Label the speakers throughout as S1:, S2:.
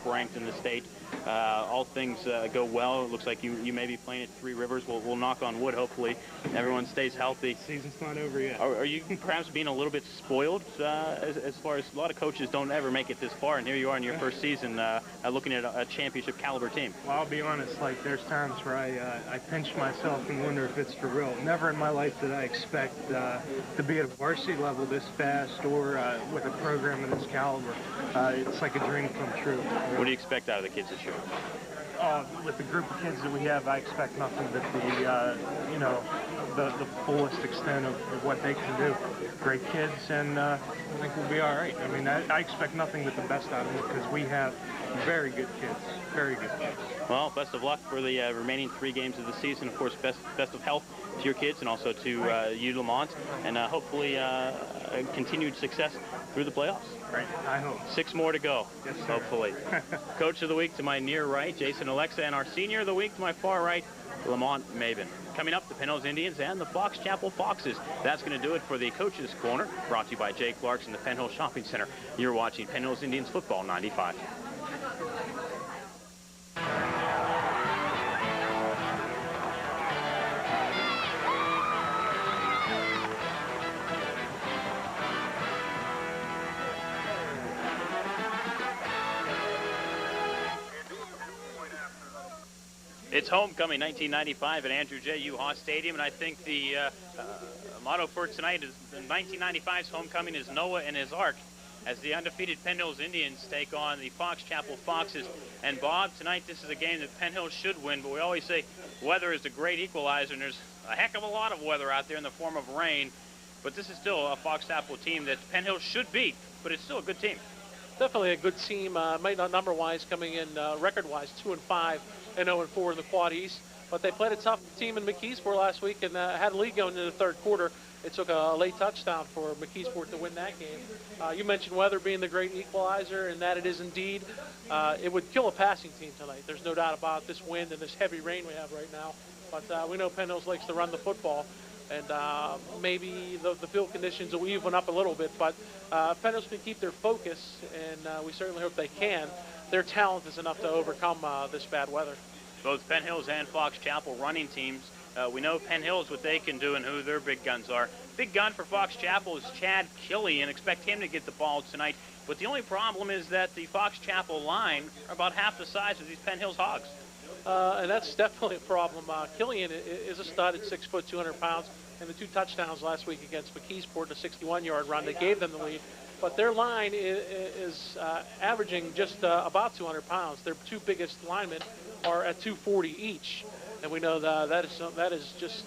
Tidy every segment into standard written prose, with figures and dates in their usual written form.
S1: ranked in the state. All things go well. It looks like you may be playing at Three Rivers. We'll knock on wood, hopefully. Everyone stays healthy.
S2: Season's not over yet.
S1: Are you perhaps being a little bit spoiled as far as a lot of coaches don't ever make it this far, and here you are in your first season looking at a championship caliber team?
S2: Well, I'll be honest, like there's times where I pinch myself and wonder if it's for real. Never in my life did I expect to be at a varsity level this fast or with a program of this caliber. It's like a dream come true.
S1: What do you expect out of the kids this year?
S2: With the group of kids that we have, I expect nothing but the fullest extent of what they can do. Great kids, and I think we'll be all right. I mean, I expect nothing but the best out of them because we have very good kids, very good kids.
S1: Well, best of luck for the remaining 3 games of the season. Of course, best of health to your kids and also to you, Lamont, and hopefully continued success through the playoffs.
S2: Right, I hope. 6
S1: more to go,
S2: yes, sir.
S1: Hopefully. Coach of the Week to my near right, Jason Alexa, and our Senior of the Week to my far right, Lamont Maben. Coming up, the Penn Hills Indians and the Fox Chapel Foxes. That's going to do it for the Coach's Corner, brought to you by Jay Clark's and the Penn Hills Shopping Center. You're watching Penn Hills Indians Football 95. It's homecoming 1995 at Andrew J. U. Haas Stadium, and I think the motto for tonight is 1995's homecoming is Noah and his Ark, as the undefeated Penn Hills Indians take on the Fox Chapel Foxes. And Bob, tonight this is a game that Penn Hills should win, but we always say weather is the great equalizer, and there's a heck of a lot of weather out there in the form of rain. But this is still a Fox Chapel team that Penn Hills should beat, but it's still a good team.
S3: Definitely a good team, might not number-wise coming in record-wise 2-5 and 0-4 in the Quad East. But they played a tough team in McKeesport last week and had a lead going into the third quarter. It took a late touchdown for McKeesport to win that game. You mentioned weather being the great equalizer, and that it is indeed. It would kill a passing team tonight. There's no doubt about this wind and this heavy rain we have right now. But we know Penn Hills likes to run the football, and maybe the field conditions will even up a little bit. But Penn Hills can keep their focus, and we certainly hope they can. Their talent is enough to overcome this bad weather.
S1: Both Penn Hills and Fox Chapel running teams. We know Penn Hills, what they can do and who their big guns are. Big gun for Fox Chapel is Chad Killey, and expect him to get the ball tonight. But the only problem is that the Fox Chapel line are about half the size of these Penn Hills Hogs.
S3: And that's definitely a problem. Killian is a stud at 6 foot, 200 pounds, and the 2 touchdowns last week against McKeesport, a 61-yard run that gave them the lead. But their line is averaging just about 200 pounds. Their 2 biggest linemen are at 240 each, and we know that is just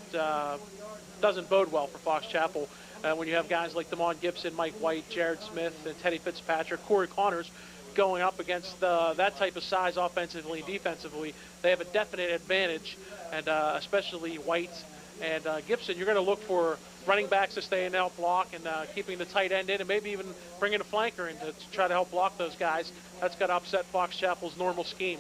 S3: doesn't bode well for Fox Chapel. When you have guys like Damon Gibson, Mike White, Jared Smith, and Teddy Fitzpatrick, Corey Connors going up against that type of size offensively and defensively, they have a definite advantage, and especially White and Gibson. You're going to look for running backs to stay in and help block, and keeping the tight end in, and maybe even bringing a flanker in to try to help block those guys. That's got to upset Fox Chapel's normal scheme.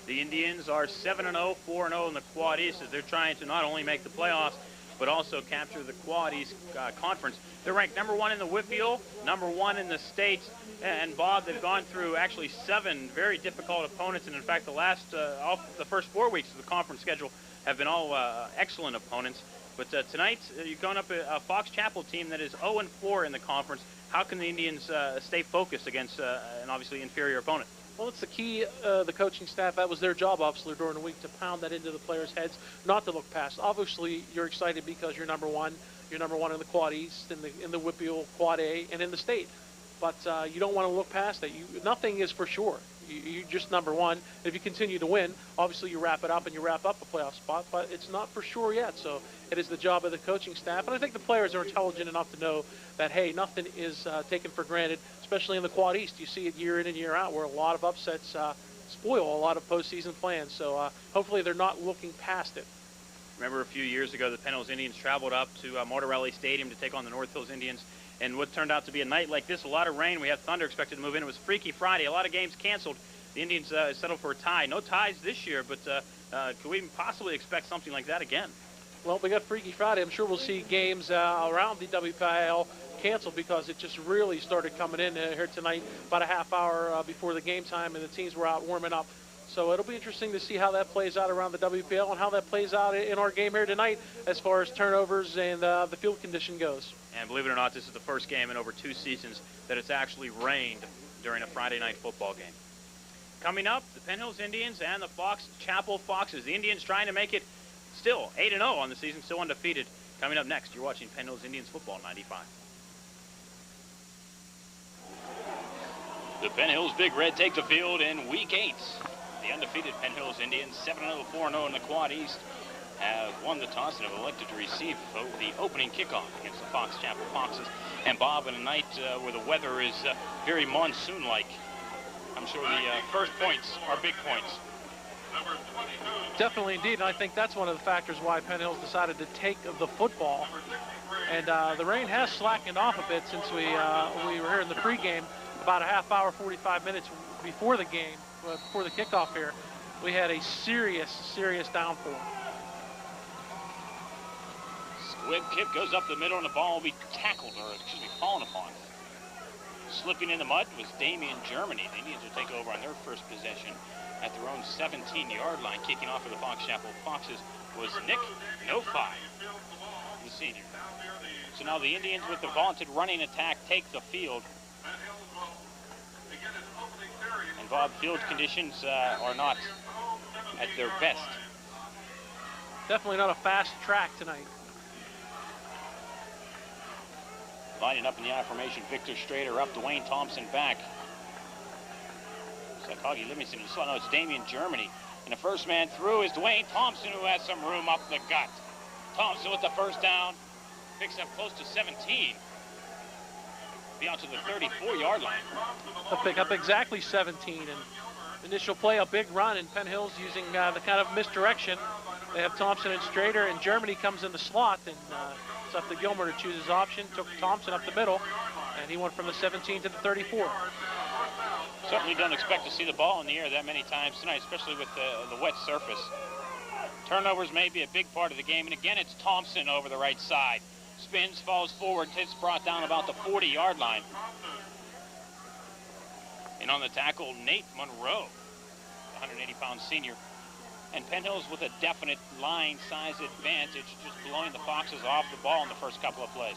S1: The Indians are 7-0, 4-0 in the Quad East, as they're trying to not only make the playoffs, but also capture the Quad East Conference. They're ranked #1 in the Whitfield, #1 in the state. And Bob, they've gone through actually 7 very difficult opponents, and in fact, the first 4 weeks of the conference schedule have been all excellent opponents. But tonight, you're going up a Fox Chapel team that is 0-4 in the conference. How can the Indians stay focused against an obviously inferior opponent?
S3: Well, it's the key. The coaching staff, that was their job, obviously, during the week, to pound that into the players' heads, not to look past. Obviously, you're excited because you're #1. You're #1 in the Quad East, in the Whitfield Quad A, and in the state. But you don't want to look past that. Nothing is for sure. You're just #1. If you continue to win, obviously you wrap it up and you wrap up a playoff spot, but it's not for sure yet. So it is the job of the coaching staff. And I think the players are intelligent enough to know that, hey, nothing is taken for granted, especially in the Quad East. You see it year in and year out where a lot of upsets spoil a lot of postseason plans. So hopefully they're not looking past it.
S1: Remember a few years ago, the Penn Hills Indians traveled up to Mortarelli Stadium to take on the North Hills Indians. And what turned out to be a night like this, a lot of rain. We have thunder expected to move in. It was Freaky Friday. A lot of games canceled. The Indians settled for a tie. No ties this year, but could we even possibly expect something like that again?
S3: Well, we got Freaky Friday. I'm sure we'll see games around the WPIL canceled because it just really started coming in here tonight about a half hour before the game time, and the teams were out warming up. So it'll be interesting to see how that plays out around the WPL and how that plays out in our game here tonight as far as turnovers and the field condition goes.
S1: And believe it or not, this is the first game in over 2 seasons that it's actually rained during a Friday night football game. Coming up, the Penn Hills Indians and the Fox Chapel Foxes. The Indians trying to make it still 8-0 on the season, still undefeated. Coming up next, you're watching Penn Hills Indians Football 95. The Penn Hills Big Red take the field in Week 8. The undefeated Penn Hills Indians, 7-0, 4-0 in the Quad East, have won the toss and have elected to receive the opening kickoff against the Fox Chapel Foxes. And Bob, in a night where the weather is very monsoon-like, I'm sure the first points are big points.
S3: Definitely, indeed, and I think that's one of the factors why Penn Hills decided to take the football. And the rain has slackened off a bit since we were here in the pregame. About a half hour, 45 minutes before the game, before the kickoff here, we had a serious downpour.
S1: Squib kick goes up the middle, and the ball will be tackled, or excuse me, fallen upon. Slipping in the mud was Damian Germany. The Indians will take over on their first possession at their own 17-yard line. Kicking off for the Fox Chapel Foxes was Nick Nofi, the senior. So now the Indians, with the vaunted running attack, take the field. And Bob, field conditions are not at their best.
S3: Definitely not a fast track tonight.
S1: Lining up in the I formation, Victor Strader up, Dwayne Thompson back. Sakagi Livingston, no, it's Damian Germany. And the first man through is Dwayne Thompson, who has some room up the gut. Thompson with the first down, picks up close to 17. Be out to the 34-yard line.
S3: They'll pick up exactly 17, and initial play, a big run, and Penn Hills using the kind of misdirection. They have Thompson and Strader, and Germany comes in the slot, and it's up to Gilmer to choose his option. Took Thompson up the middle, and he went from the 17 to the 34.
S1: Certainly don't expect to see the ball in the air that many times tonight, especially with the wet surface. Turnovers may be a big part of the game, and again, it's Thompson over the right side. Spins, falls forward, it's brought down about the 40-yard line. And on the tackle, Nate Monroe, 180-pound senior. And Penn Hills with a definite line size advantage, just blowing the Foxes off the ball in the first couple of plays.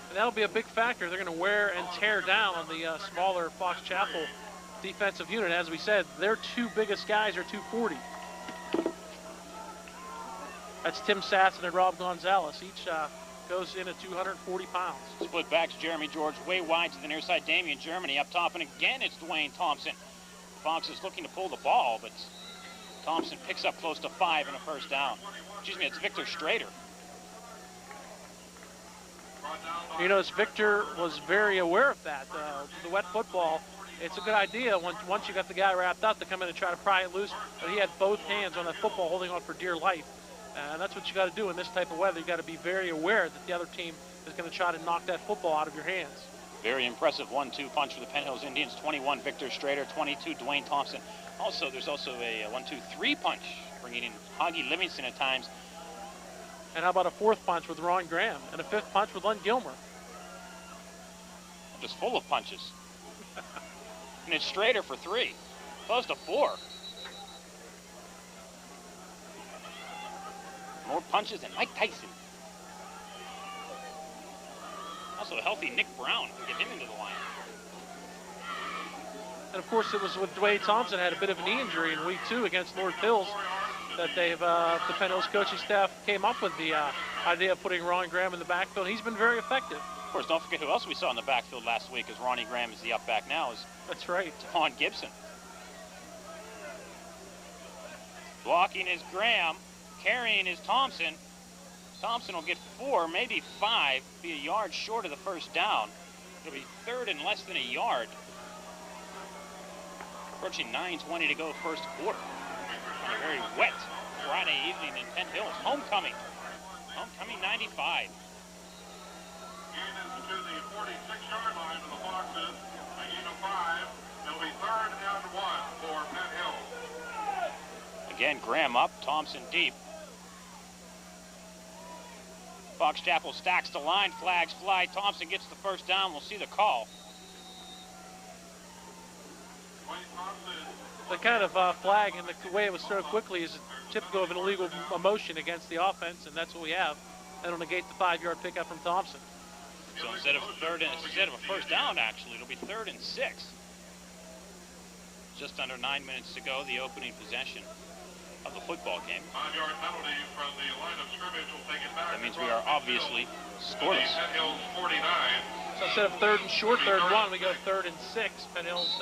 S3: And that'll be a big factor. They're going to wear and tear down on the smaller Fox Chapel defensive unit. As we said, their two biggest guys are 240. That's Tim Sasson and Rob Gonzalez. Each goes in at 240 pounds.
S1: Split backs, Jeremy George way wide to the near side. Damian Germany up top, and again it's Dwayne Thompson. Fox is looking to pull the ball, but Thompson picks up close to 5 and a first down. Excuse me, it's Victor Strader.
S3: You notice Victor was very aware of that. The wet football, it's a good idea once you got the guy wrapped up to come in and try to pry it loose, but he had both hands on that football holding on for dear life. And that's what you got to do in this type of weather. You got to be very aware that the other team is going to try to knock that football out of your hands.
S1: Very impressive 1-2 punch for the Penn Hills Indians. 21, Victor Strader. 22, Dwayne Thompson. Also, there's also a 1-2-3 punch, bringing in Hoggy Livingston at times.
S3: And how about a fourth punch with Ron Graham and a fifth punch with Len Gilmer?
S1: Just full of punches. And it's Strader for 3, close to 4. More punches than Mike Tyson. Also a healthy Nick Brown. Get him into the line.
S3: And of course, it was with Dwayne Thompson had a bit of a knee injury in week 2 against North Hills that they've the Penn Hills coaching staff came up with the idea of putting Ron Graham in the backfield. He's been very effective.
S1: Of course, don't forget who else we saw in the backfield last week, as Ronnie Graham is the up back now.
S3: That's right.
S1: Devon Gibson. Blocking is Graham. Carrying is Thompson. Thompson will get 4, maybe 5, be a yard short of the first down. It'll be 3rd and less than a yard. Approaching 9:20 to go first quarter. On a very wet Friday evening in Penn Hills. Homecoming. Homecoming 95.
S4: To the 46-yard line of the Foxes. A gain of 5. It'll be 3rd and 1 for Penn Hills.
S1: Again, Graham up, Thompson deep. Fox Chapel stacks the line, flags fly. Thompson gets the first down. We'll see the call.
S3: The kind of flag and the way it was thrown quickly is typical of an illegal motion against the offense, and that's what we have. That'll negate the 5-yard pickup from Thompson.
S1: So instead of a first down, actually, it'll be 3rd and 6. Just under 9 minutes to go, the opening possession of the football game.
S4: 5-yard penalty from the line of scrimmage will take it back.
S1: That means we are obviously scoreless.
S4: Penn Hills 49.
S3: So instead of 3rd and short, 3rd and 1, we go 3rd and 6. Penn Hills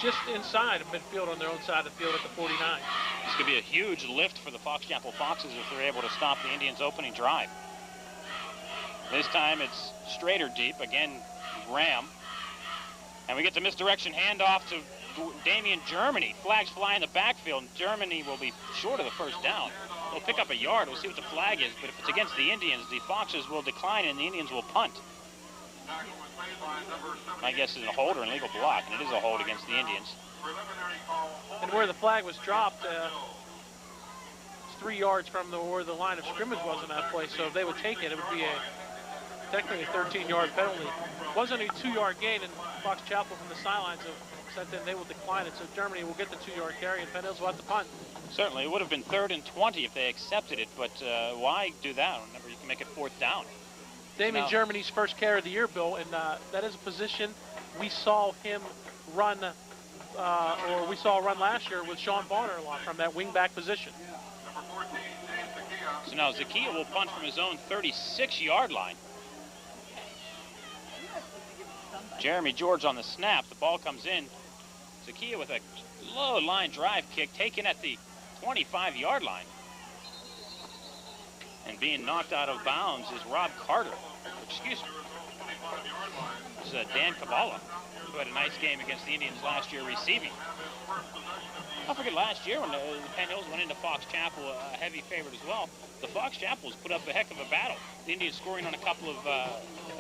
S3: just inside of midfield on their own side of the field at the 49.
S1: This could be a huge lift for the Fox Chapel Foxes if they're able to stop the Indians' opening drive. This time it's straight or deep. Again, Graham. And we get the misdirection handoff to Damian Germany. Flags fly in the backfield. Germany will be short of the first down. They'll pick up a yard. We'll see what the flag is. But if it's against the Indians, the Foxes will decline and the Indians will punt. My guess is a hold or an illegal block, and it is a hold against the Indians.
S3: And where the flag was dropped, it's 3 yards from where the line of scrimmage was in that place. So if they would take it, it would be technically a 13-yard penalty. It wasn't a 2-yard gain, and Fox Chapel from the sidelines have said that they will decline it. So Germany will get the 2-yard carry, and Penn Hills will have to punt.
S1: Certainly, it would have been 3rd and 20 if they accepted it, but why do that? Remember, you can make it 4th down.
S3: Damian Germany's first carry of the year, Bill, and that is a position we saw him run, or we saw run last year with Sean Bonner a lot from that wing-back position.
S1: So now Zakia will punt from his own 36-yard line. Jeremy George on the snap. The ball comes in. Zakia with a low line drive kick taken at the 25-yard line. And being knocked out of bounds is Rob Carter. Excuse me. It's Dan Kabbalah, who had a nice game against the Indians last year receiving. Don't forget last year when the Penn Hills went into Fox Chapel, a heavy favorite as well. The Fox Chapels put up a heck of a battle. The Indians scoring on a couple of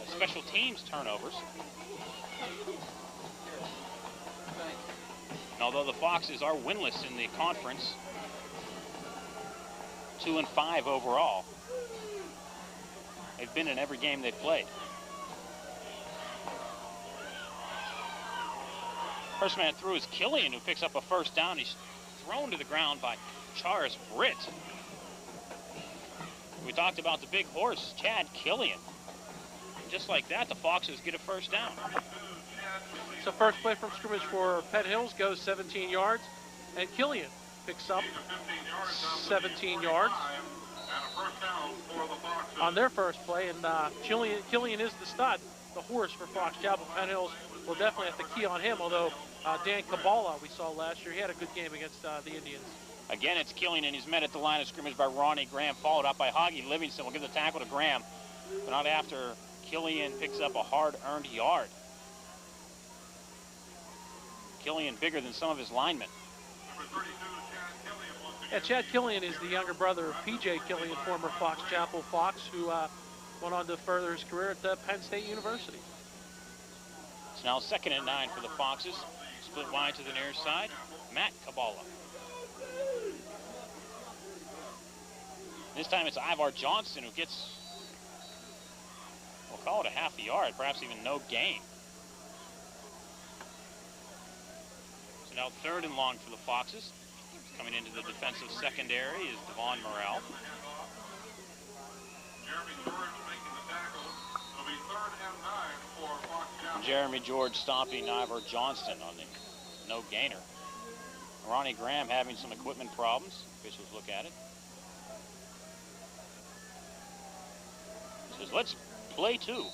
S1: special teams turnovers. And although the Foxes are winless in the conference, 2-5 overall, they've been in every game they've played. First man through is Killian, who picks up a first down. He's thrown to the ground by Charis Britt. We talked about the big horse, Chad Killian. And just like that, the Foxes get a first down.
S3: So first play from scrimmage for Penn Hills goes 17 yards, and Killian picks up 17 yards on their first play. And Killian is the stud, the horse for Fox Chapel. Penn Hills will definitely have to key on him, although Dan Kabbalah we saw last year, he had a good game against the Indians.
S1: Again, it's Killian, and he's met at the line of scrimmage by Ronnie Graham, followed up by Hoggy Livingston. We'll give the tackle to Graham, but not after Killian picks up a hard-earned yard. Killian bigger than some of his linemen.
S3: Yeah, Chad Killian is the younger brother of P.J. Killian, former Fox Chapel Fox, who went on to further his career at Penn State University.
S1: It's now 2nd and 9 for the Foxes. Split wide to the near side. Matt Kabbalah. This time it's Ivar Johnston who gets, we'll call it a half a yard, perhaps even no gain. So now 3rd and long for the Foxes. Coming into the defensive secondary is Devon Morrell. Jeremy George stopping Ivar Johnston on the no gainer. Ronnie Graham having some equipment problems. Officials look at it. Says, let's play 2.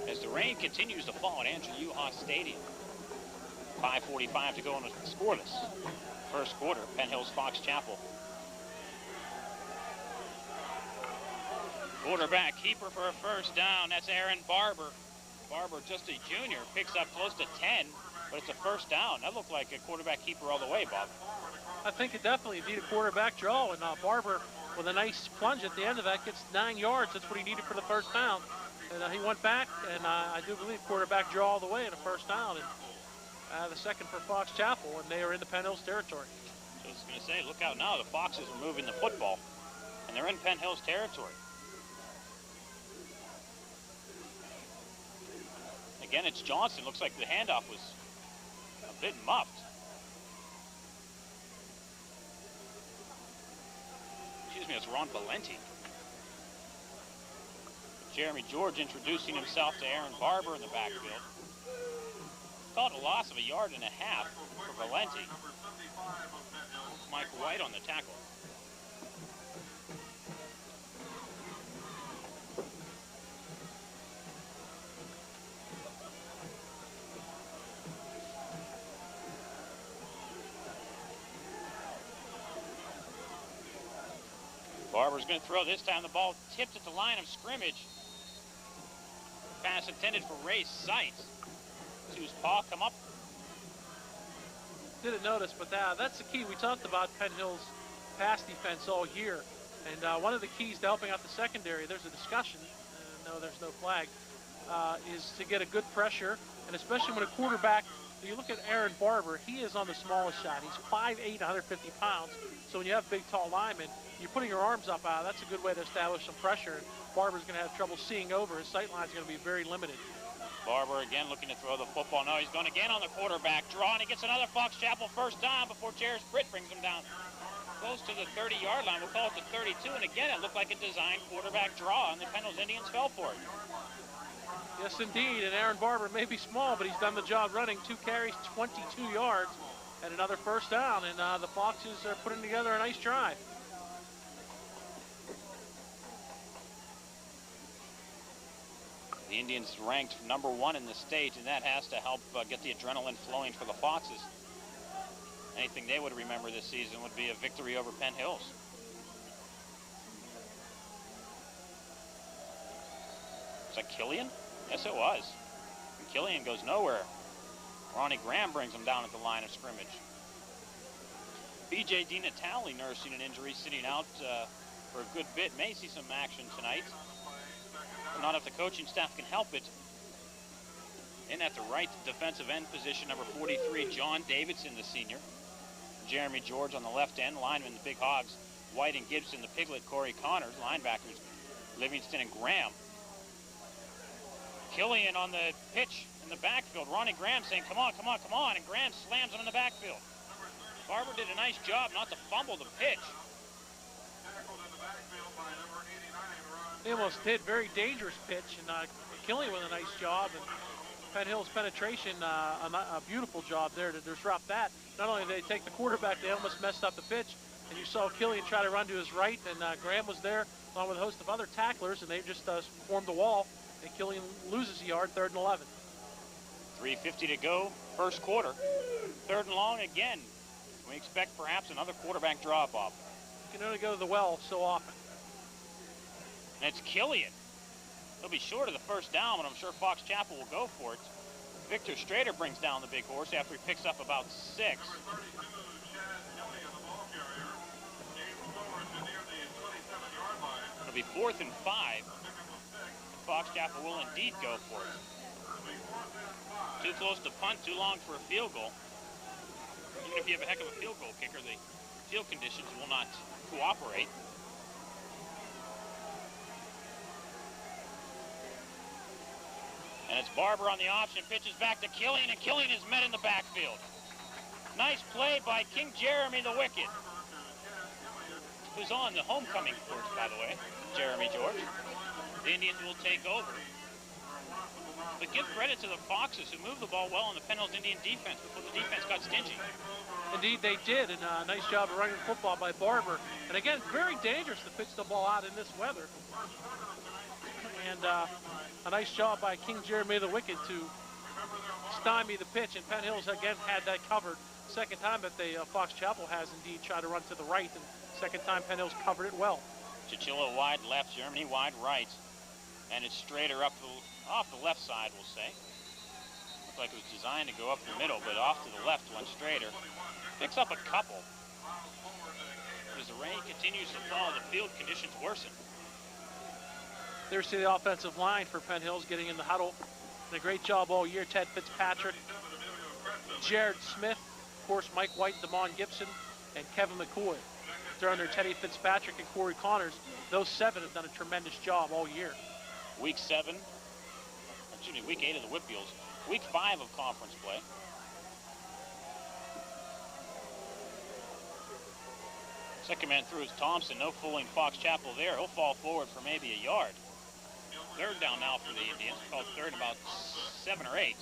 S1: As the rain continues to fall at Andrew Uhas Stadium. 5:45 to go in the scoreless first quarter. Penn Hills Fox Chapel. Quarterback keeper for a first down. That's Aaron Barber. Barber, just a junior, picks up close to 10, but it's a first down. That looked like a quarterback keeper all the way, Bob.
S3: I think it definitely need a quarterback draw, and Barber with a nice plunge at the end of that gets 9 yards. That's what he needed for the first down. And he went back, and I do believe quarterback draw all the way in a first down. And the second for Fox Chapel, and they are in the Penn Hills territory.
S1: So I was going to say, look out now. The Foxes are moving the football, and they're in Penn Hills territory. Again, it's Johnson. Looks like the handoff was a bit muffed. Excuse me, it's Ron Valenti. Jeremy George introducing himself to Aaron Barber in the backfield. Called a loss of 1.5 yards for Valenti. Mike White on the tackle. Barber's going to throw this time. The ball tipped at the line of scrimmage. Pass intended for Ray Seitz. See his paw come up.
S3: Didn't notice, but that's the key. We talked about Penn Hills' pass defense all year, and one of the keys to helping out the secondary, there's a discussion, no, there's no flag, is to get a good pressure, and especially when a quarterback, you look at Aaron Barber, he is on the smallest side. He's 5'8", 150 pounds, so when you have big, tall linemen, you're putting your arms up, that's a good way to establish some pressure, and Barber's going to have trouble seeing over. His sight line's going to be very limited.
S1: Barber again looking to throw the football. No, he's going again on the quarterback draw, and he gets another Fox Chapel first down before Jairus Britt brings him down. Close to the 30-yard line. We'll call it the 32, and again, it looked like a designed quarterback draw, and the Penn Hills Indians fell for it.
S3: Yes, indeed, and Aaron Barber may be small, but he's done the job running. 2 carries, 22 yards, and another first down, and the Foxes are putting together a nice drive.
S1: The Indians ranked #1 in the state, and that has to help get the adrenaline flowing for the Foxes. Anything they would remember this season would be a victory over Penn Hills. Was that Killian? Yes, it was. And Killian goes nowhere. Ronnie Graham brings him down at the line of scrimmage. B.J. DiNatale nursing an injury, sitting out for a good bit. May see some action tonight. Not if the coaching staff can help it. In at the right defensive end position, number 43, John Davidson, the senior. Jeremy George on the left end, lineman, the Big Hogs, White and Gibson, the Piglet, Corey Connors, linebackers, Livingston and Graham. Killian on the pitch in the backfield. Ronnie Graham saying, come on, come on, come on, and Graham slams him in the backfield. Barber did a nice job not to fumble the pitch.
S3: They almost did. Very dangerous pitch, and Killian with a nice job, and Penn Hills penetration, a beautiful job there to disrupt that. Not only did they take the quarterback, they almost messed up the pitch, and you saw Killian try to run to his right, and Graham was there along with a host of other tacklers, and they just formed a wall, and Killian loses a yard, 3rd and 11.
S1: 3:50 to go, first quarter. 3rd and long again. Can we expect perhaps another quarterback draw, Bob?
S3: You can only go to the well so often.
S1: And it's Killian. He'll be short of the first down, but I'm sure Fox Chapel will go for it. Victor Strader brings down the big horse after he picks up about 6. It'll be 4th and 5. Fox Chapel will indeed go for it. Too close to punt, too long for a field goal. Even if you have a heck of a field goal kicker, the field conditions will not cooperate. And it's Barber on the option, pitches back to Killian, and Killian is met in the backfield. Nice play by King Jeremy the Wicked, who's on the homecoming course, by the way, Jeremy George. The Indians will take over. But give credit to the Foxes, who moved the ball well on the Penn Hills Indian defense before the defense got stingy.
S3: Indeed, they did, and a nice job of running the football by Barber. And again, very dangerous to pitch the ball out in this weather. And a nice job by King Jeremy the Wicked to stymie the pitch, and Penn Hills again had that covered. Second time that the Fox Chapel has indeed tried to run to the right, and second time Penn Hills covered it well.
S1: Chichilla wide left, Germany wide right, and it's straighter up off the left side, we'll say. Looked like it was designed to go up the middle, but off to the left, went straighter. Picks up a couple. As the rain continues to fall, the field conditions worsen.
S3: There's the offensive line for Penn Hills getting in the huddle. And a great job all year. Ted Fitzpatrick, Jared Smith, of course, Mike White, Damon Gibson, and Kevin McCoy. They're under Teddy Fitzpatrick and Corey Connors. Those 7 have done a tremendous job all year.
S1: Week 8 of the Whitfields. Week 5 of conference play. Second man through is Thompson. No fooling Fox Chapel there. He'll fall forward for maybe a yard. Third down now for the Indians. Called third about 7 or 8.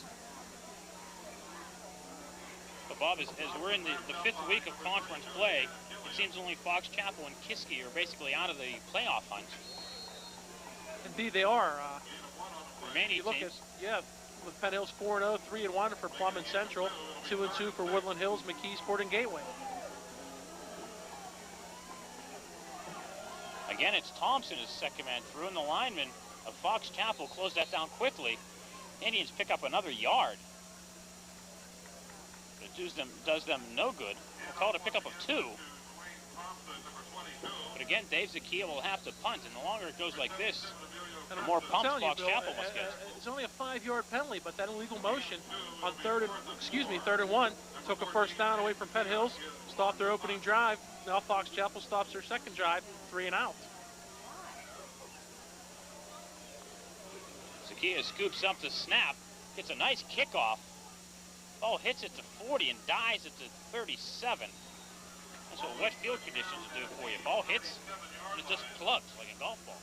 S1: But Bob, as we're in the 5th week of conference play, it seems only Fox Chapel and Kiski are basically out of the playoff hunt.
S3: Indeed, they are.
S1: Remaining
S3: you look
S1: teams.
S3: at, with Penn Hills 4-0, 3-1 for Plum and Central, 2-2 for Woodland Hills, McKeesport, and Gateway.
S1: Again, it's Thompson as second man through, and the lineman of Fox Chapel closed that down quickly. Indians pick up another yard. It does them no good. We'll call it a pickup of 2. But again, Dave Zakia will have to punt, and the longer it goes like this, the more pumped Fox Chapel must get.
S3: It's only a 5-yard penalty, but that illegal motion on third and 1 took a first down away from Penn Hills, stopped their opening drive. Now Fox Chapel stops their second drive, 3 and out.
S1: Zakia scoops up the snap, gets a nice kickoff. Ball hits it to 40 and dies at the 37. That's what wet field conditions will do for you. Ball hits and it just plugs like a golf ball.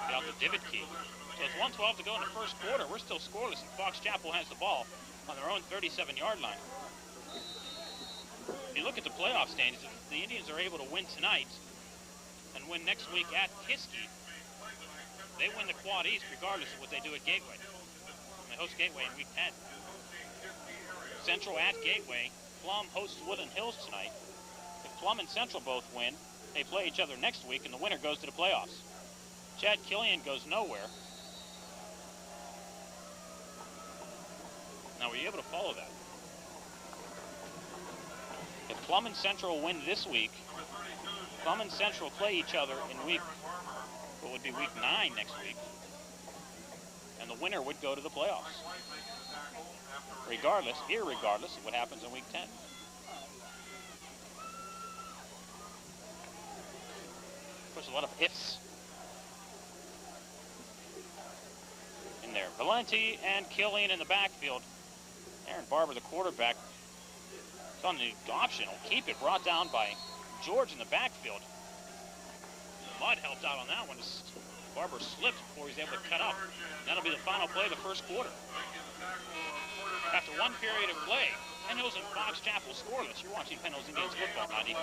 S1: Get out the divot key. So it's 1:12 to go in the first quarter. We're still scoreless, and Fox Chapel has the ball on their own 37-yard line. If you look at the playoff standings, if the Indians are able to win tonight and win next week at Kiski, they win the Quad East regardless of what they do at Gateway. And they host Gateway in week 10. Central at Gateway. Plum hosts Woodland Hills tonight. If Plum and Central both win, they play each other next week, and the winner goes to the playoffs. Chad Killian goes nowhere. Now, were you able to follow that? If Plum and Central win this week, Plum and Central play each other in what would be week 9 next week. And the winner would go to the playoffs. Irregardless of what happens in week 10. Of course, a lot of ifs in there. Valenti and Killian in the backfield. Aaron Barber, the quarterback, is on the option. Will keep it, brought down by George in the backfield. Mudd helped out on that one. Barber slipped before he was able to cut up. That'll be the final play of the first quarter. After one period of play, Penn Hills and Fox Chapel scoreless. You're watching Penn Hills Indians football 95.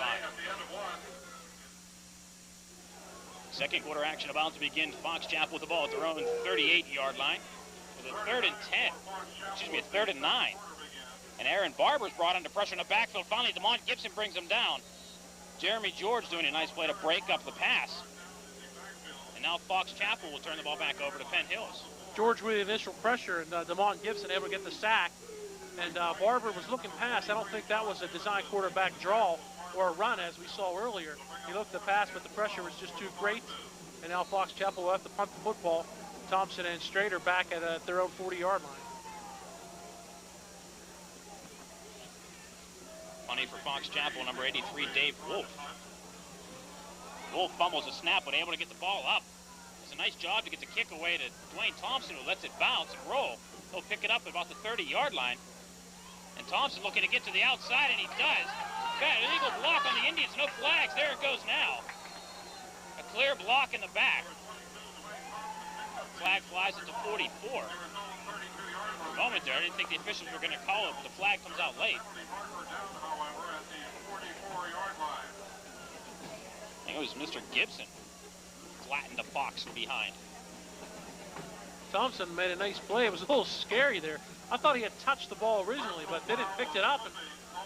S1: Second quarter action about to begin. Fox Chapel with the ball at their own 38-yard line with a 3rd and 9. And Aaron Barber's brought under pressure in the backfield. Finally, DeMont Gibson brings him down. Jeremy George doing a nice play to break up the pass. And now Fox Chapel will turn the ball back over to Penn Hills.
S3: George with the initial pressure, and DeMont Gibson able to get the sack. And Barber was looking past. I don't think that was a design quarterback draw or a run as we saw earlier. He looked to pass, but the pressure was just too great. And now Fox Chapel will have to punt the football. Thompson and Strader back at their own 40-yard line.
S1: Funny for Fox Chapel, number 83, Dave Wolf. Wolf fumbles a snap, but able to get the ball up. It's a nice job to get the kick away to Dwayne Thompson, who lets it bounce and roll. He'll pick it up at about the 30-yard line. And Thompson looking to get to the outside, and he does. Got an illegal block on the Indians. No flags. There it goes now. A clear block in the back. Flag flies at the 44. For a moment there, I didn't think the officials were going to call it, but the flag comes out late. I think it was Mr. Gibson. Flattened the Fox from behind.
S3: Thompson made a nice play. It was a little scary there. I thought he had touched the ball originally, but then it picked it up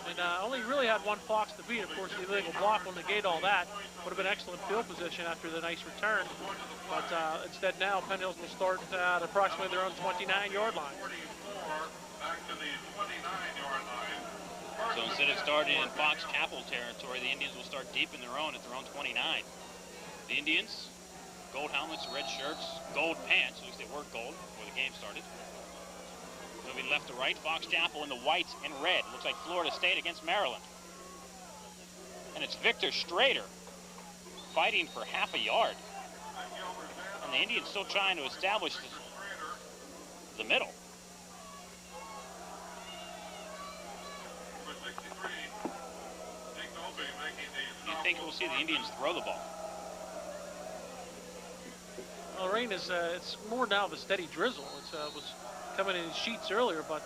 S3: and only really had one Fox to beat. Of course, the illegal block will negate all that. Would have been excellent field position after the nice return. But instead now, Penn Hills will start at approximately their own 29-yard line.
S1: So instead of starting in Fox Chapel territory, the Indians will start deep in their own at their own 29. The Indians, gold helmets, red shirts, gold pants. At least they were gold before the game started. Moving left to right, Fox Chapel in the white and red. Looks like Florida State against Maryland. And it's Victor Strader fighting for half a yard. And the Indians still trying to establish the middle. Do you think we'll see the Indians throw the ball?
S3: Well, rain is, it's more now of a steady drizzle. It was coming in sheets earlier, but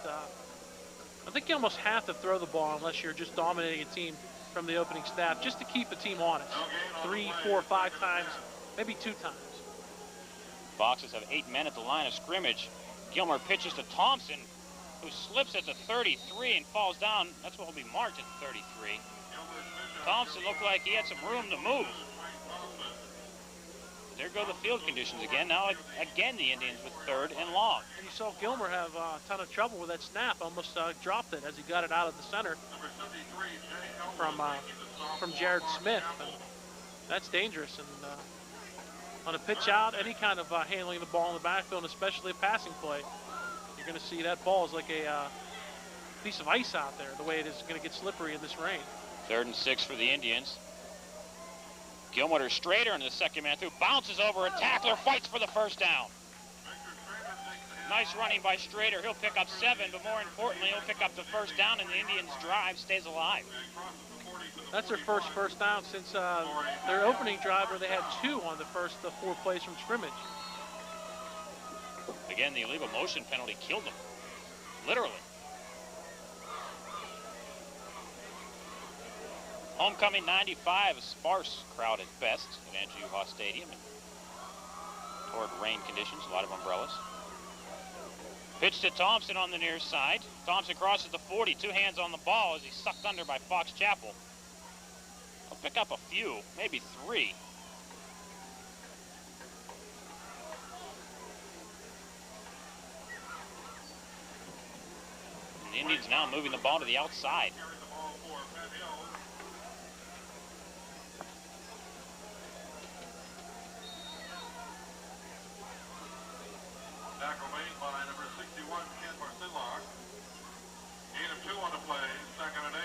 S3: I think you almost have to throw the ball unless you're just dominating a team from the opening snap, just to keep the team honest. 3, 4, 5 times, maybe 2 times.
S1: Foxes have 8 men at the line of scrimmage. Gilmer pitches to Thompson, who slips at the 33 and falls down. That's what will be marked at the 33. Thompson looked like he had some room to move. There go the field conditions again. Now, again, the Indians with 3rd and long.
S3: And you saw Gilmer have a ton of trouble with that snap. Almost dropped it as he got it out of the center from Jared Smith. And that's dangerous. And on a pitch out, any kind of handling the ball in the backfield, especially a passing play, you're going to see that ball is like a piece of ice out there, the way it is going to get slippery in this rain.
S1: 3rd and 6 for the Indians. Gilmore Strader in the second man through, bounces over a tackler, fights for the first down. Nice running by Strader. He'll pick up 7, but more importantly, he'll pick up the first down, and the Indians' drive stays alive.
S3: That's their first down since their opening drive where they had 2 on the first 4 plays from scrimmage.
S1: Again, the illegal motion penalty killed them, literally. Homecoming 95, a sparse crowd at best at Andrew Haas Stadium. And toward rain conditions, a lot of umbrellas. Pitch to Thompson on the near side. Thompson crosses the 40, 2 hands on the ball as he's sucked under by Fox Chapel. I'll pick up a few, maybe 3. And the Indians now moving the ball to the outside.
S4: Tackle made by number 61, Ken Marcillock. Gain of 2 on the play, 2nd and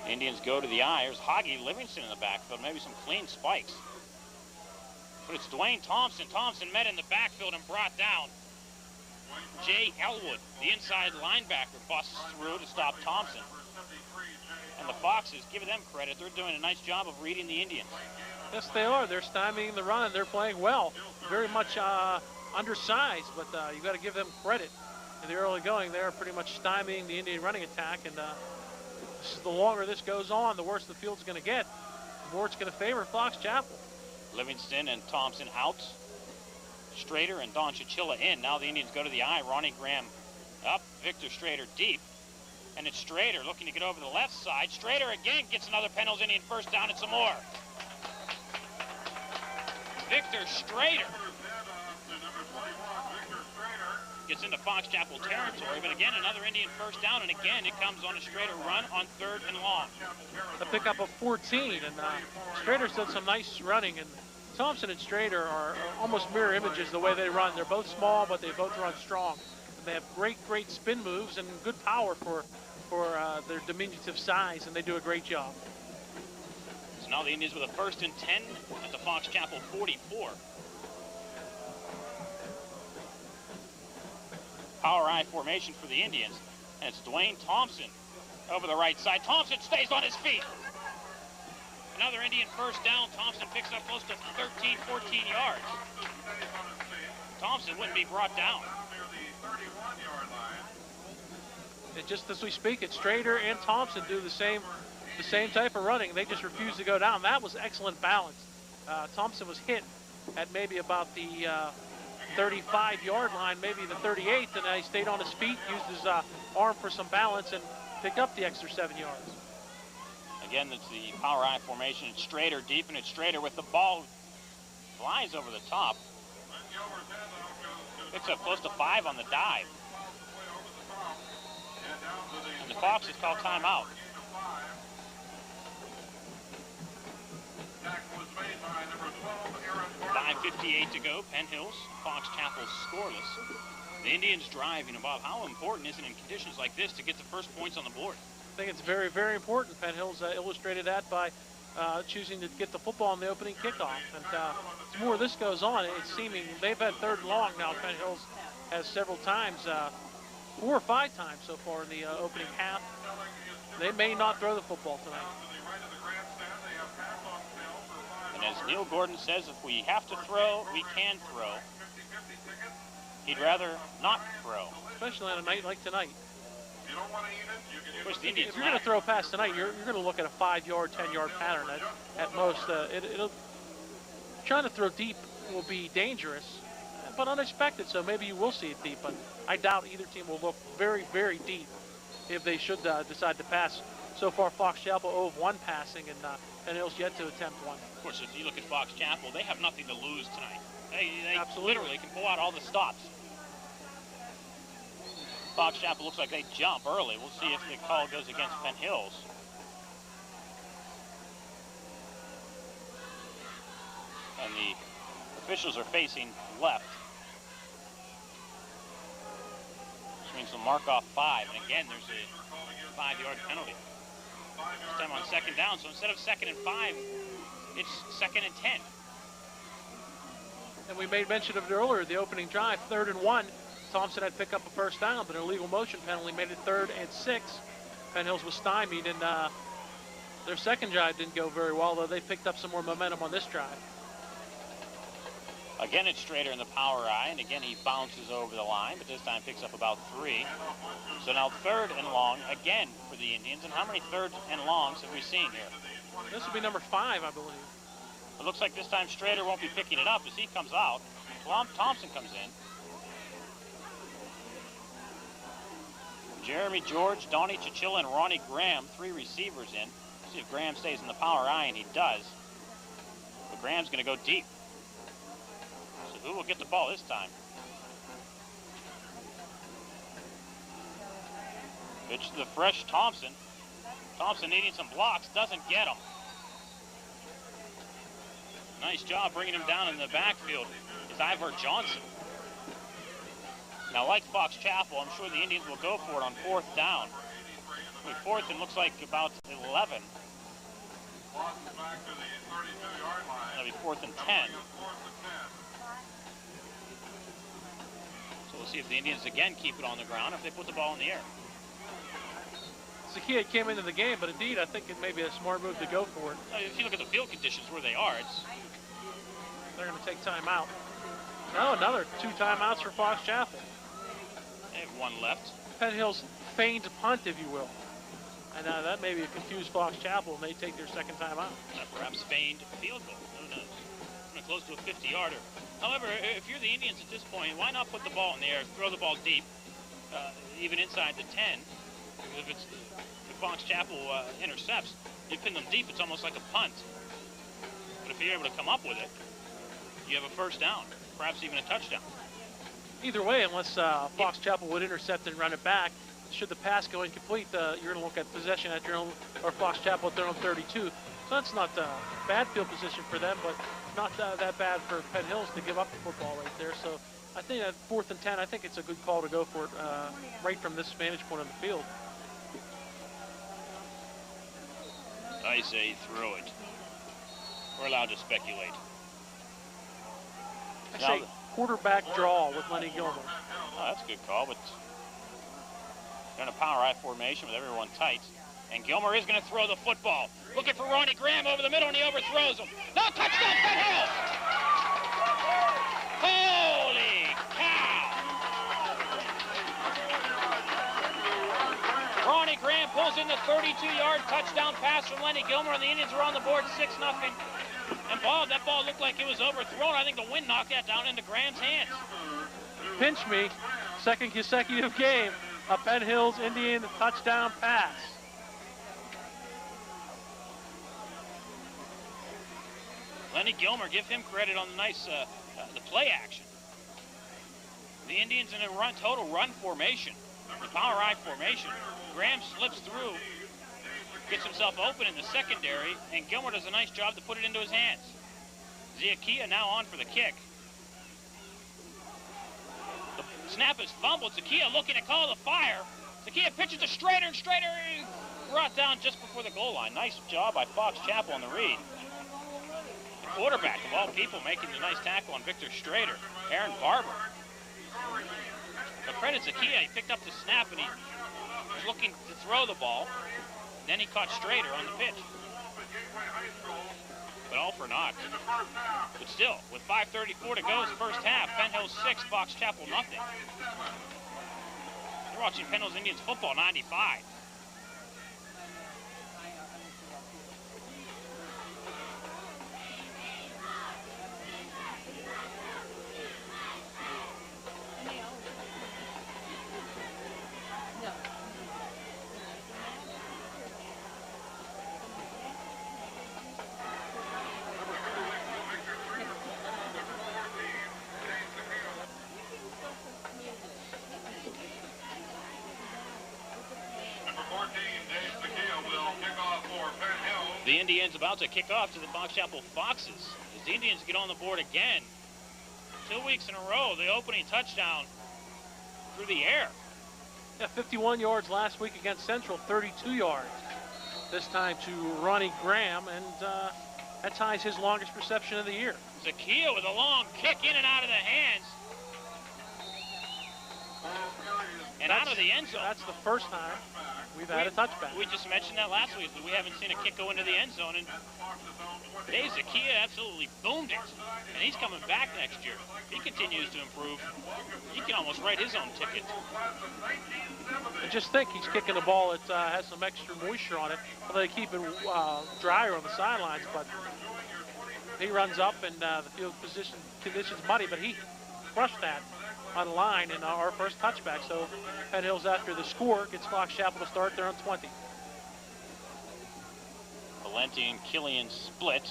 S4: 8.
S1: Indians go to the eye. There's Hoggy Livingston in the backfield, maybe some clean spikes. But it's Dwayne Thompson. Thompson met in the backfield and brought down. Jay Elwood, the inside linebacker, busts through to stop Thompson. And the Foxes, give them credit, they're doing a nice job of reading the Indians.
S3: Yes, they are. They're stymieing the run, and they're playing well. Very much undersized, but you got to give them credit. In the early going, they're pretty much stymieing the Indian running attack, and the longer this goes on, the worse the field's going to get. The more it's going to favor Fox Chapel.
S1: Livingston and Thompson out. Strader and Don Chichilla in. Now the Indians go to the eye. Ronnie Graham up. Victor Strader deep. And it's Strader looking to get over the left side. Strader again gets another Penn Indian first down and some more. Victor Strader gets into Fox Chapel territory, but again, another Indian first down, and again, it comes on a Strader run on 3rd and long.
S3: A pickup of 14, and Strader's done some nice running, and Thompson and Strader are almost mirror images the way they run. They're both small, but they both run strong. And they have great spin moves and good power for their diminutive size, and they do a great job.
S1: So now the Indians with a 1st and 10 at the Fox Chapel 44. Power I formation for the Indians, and it's Dwayne Thompson over the right side. Thompson stays on his feet. Another Indian first down. Thompson picks up close to 13, 14 yards. Thompson wouldn't be brought down.
S3: And just as we speak, it's Strader and Thompson do the same type of running. They just refuse to go down. That was excellent balance. Thompson was hit at maybe about the 35-yard line, maybe the 38th, and he stayed on his feet, used his arm for some balance, and picked up the extra 7 yards.
S1: Again, it's the power I formation. It's Strader deep, and it's Strader with the ball. Flies over the top. Picks up close to 5 on the dive. And the Foxes call timeout.
S4: made by number 12, Aaron
S1: 5:58 to go. Penn Hills, Fox Chapel scoreless. The Indians drive. Bob, how important is it in conditions like this to get the first points on the board?
S3: I think it's very, very important. Penn Hills illustrated that by choosing to get the football in the opening kickoff. And the more this goes on, it's seeming they've had third and long now. Penn Hills has several times, 4 or 5 times so far in the opening half. They may not throw the football tonight.
S1: And as Neil Gordon says, if we have to throw, we can throw. He'd rather not throw.
S3: Especially on a night like tonight.
S1: Of course, the Indians
S3: if you're going to throw a pass tonight, you're going to look at a 5-yard, 10-yard pattern at most. Trying to throw deep will be dangerous, but unexpected, so maybe you will see it deep. But I doubt either team will look very, very deep if they should decide to pass. So far, Fox Chapel 0 of 1 passing, and Penn Hills yet to attempt one.
S1: Of course, if you look at Fox Chapel, they have nothing to lose tonight. They
S3: Absolutely.
S1: literally can pull out all the stops. Fox Chapel looks like they jump early. We'll see if the call goes against Penn Hills. And the officials are facing left. Which means they'll mark off 5. And again, there's a 5-yard penalty. This time on second down. So instead of 2nd and 5, it's 2nd and 10.
S3: And we made mention of it earlier, the opening drive, 3rd and 1. Thompson had picked up a first down, but an illegal motion penalty made it 3rd and 6. Penn Hills was stymied, and their second drive didn't go very well, though they picked up some more momentum on this drive.
S1: Again, it's Strader in the power eye, and again he bounces over the line, but this time picks up about 3. So now 3rd and long again for the Indians. And how many 3rd and longs have we seen here?
S3: This will be number 5, I believe.
S1: It looks like this time Strader won't be picking it up as he comes out. Thompson comes in. Jeremy George, Donnie Chichilla, and Ronnie Graham, 3 receivers in. See if Graham stays in the power eye, and he does. But Graham's going to go deep. So who will get the ball this time? Pitch to the fresh Thompson. Thompson needing some blocks, doesn't get them. Nice job bringing him down in the backfield is Ivor Johnson. Now, like Fox Chapel, I'm sure the Indians will go for it on 4th down. 4th and looks like about 11. That'll be 4th and 10. So we'll see if the Indians again keep it on the ground, if they put the ball in the air.
S3: Zakia came into the game, but indeed, I think it may be a smart move to go for it.
S1: If you look at the field conditions where they are,
S3: they're going to take time out. No, another 2 timeouts for Fox Chapel.
S1: They have 1 left.
S3: Penn Hills feigned punt, if you will. And that may be a confused Fox Chapel, and they take their 2nd timeout.
S1: Perhaps feigned field goal. Who knows? Close to a 50-yarder. However, if you're the Indians at this point, why not put the ball in the air, throw the ball deep, even inside the 10? Because if Fox Chapel intercepts, you pin them deep, it's almost like a punt. But if you're able to come up with it, you have a 1st down, perhaps even a touchdown.
S3: Either way, unless Fox Chapel would intercept and run it back, should the pass go incomplete, you're going to look at possession at your own, or Fox Chapel at their own 32. So that's not bad field position for them, but not that bad for Penn Hills to give up the football right there. So I think at 4th and 10, I think it's a good call to go for it right from this vantage point on the field.
S1: I say throw it. We're allowed to speculate.
S3: I say quarterback draw with Lenny Gilmer.
S1: Oh, that's a good call, but they're in a power eye formation with everyone tight. And Gilmer is going to throw the football. Looking for Ronnie Graham over the middle, and he overthrows him. No, touchdown, Penn Hills! Holy cow! Ronnie Graham pulls in the 32-yard touchdown pass from Lenny Gilmer, and the Indians are on the board 6-0. And Bob, that ball looked like it was overthrown. I think the wind knocked that down into Graham's hands.
S3: Pinch me, 2nd consecutive game, a Penn Hills Indian touchdown pass.
S1: Lenny Gilmer, give him credit on the nice the play action. The Indians in a total run formation, the power eye formation. Graham slips through, gets himself open in the secondary, and Gilmer does a nice job to put it into his hands. Zakia now on for the kick. The snap is fumbled. Zakia looking to call the fire. Zakia pitches to Strader, and Strader brought down just before the goal line. Nice job by Fox Chapel on the read. The quarterback, of all people, making the nice tackle on Victor Strader, Aaron Barber. But credit Zakia, he picked up the snap and he was looking to throw the ball. Then he caught Strader on the pitch. But all for naught. But still, with 5:34 to go, it's the first half. Penn Hills 6, Fox Chapel nothing. You're watching Penn Hills Indians football 95. The Indians about to kick off to the Fox Chapel Foxes. As the Indians get on the board again. 2 weeks in a row, the opening touchdown through the air.
S3: Yeah, 51 yards last week against Central, 32 yards. This time to Ronnie Graham, and that ties his longest reception of the year.
S1: Zakia with a long kick in and out of the hands. And out of the end zone.
S3: That's the first time we've had a touchback.
S1: We just mentioned that last week, but we haven't seen a kick go into the end zone. And Dave Zakia absolutely boomed it. And he's coming back next year. He continues to improve. He can almost write his own ticket.
S3: And just think, he's kicking the ball that has some extra moisture on it. Although they keep it drier on the sidelines, but he runs up and the field conditions muddy, but he crushed that on the line in our first touchback. So Penn Hills, after the score, gets Fox Chapel to start their own 20.
S1: Valenti and Killian split.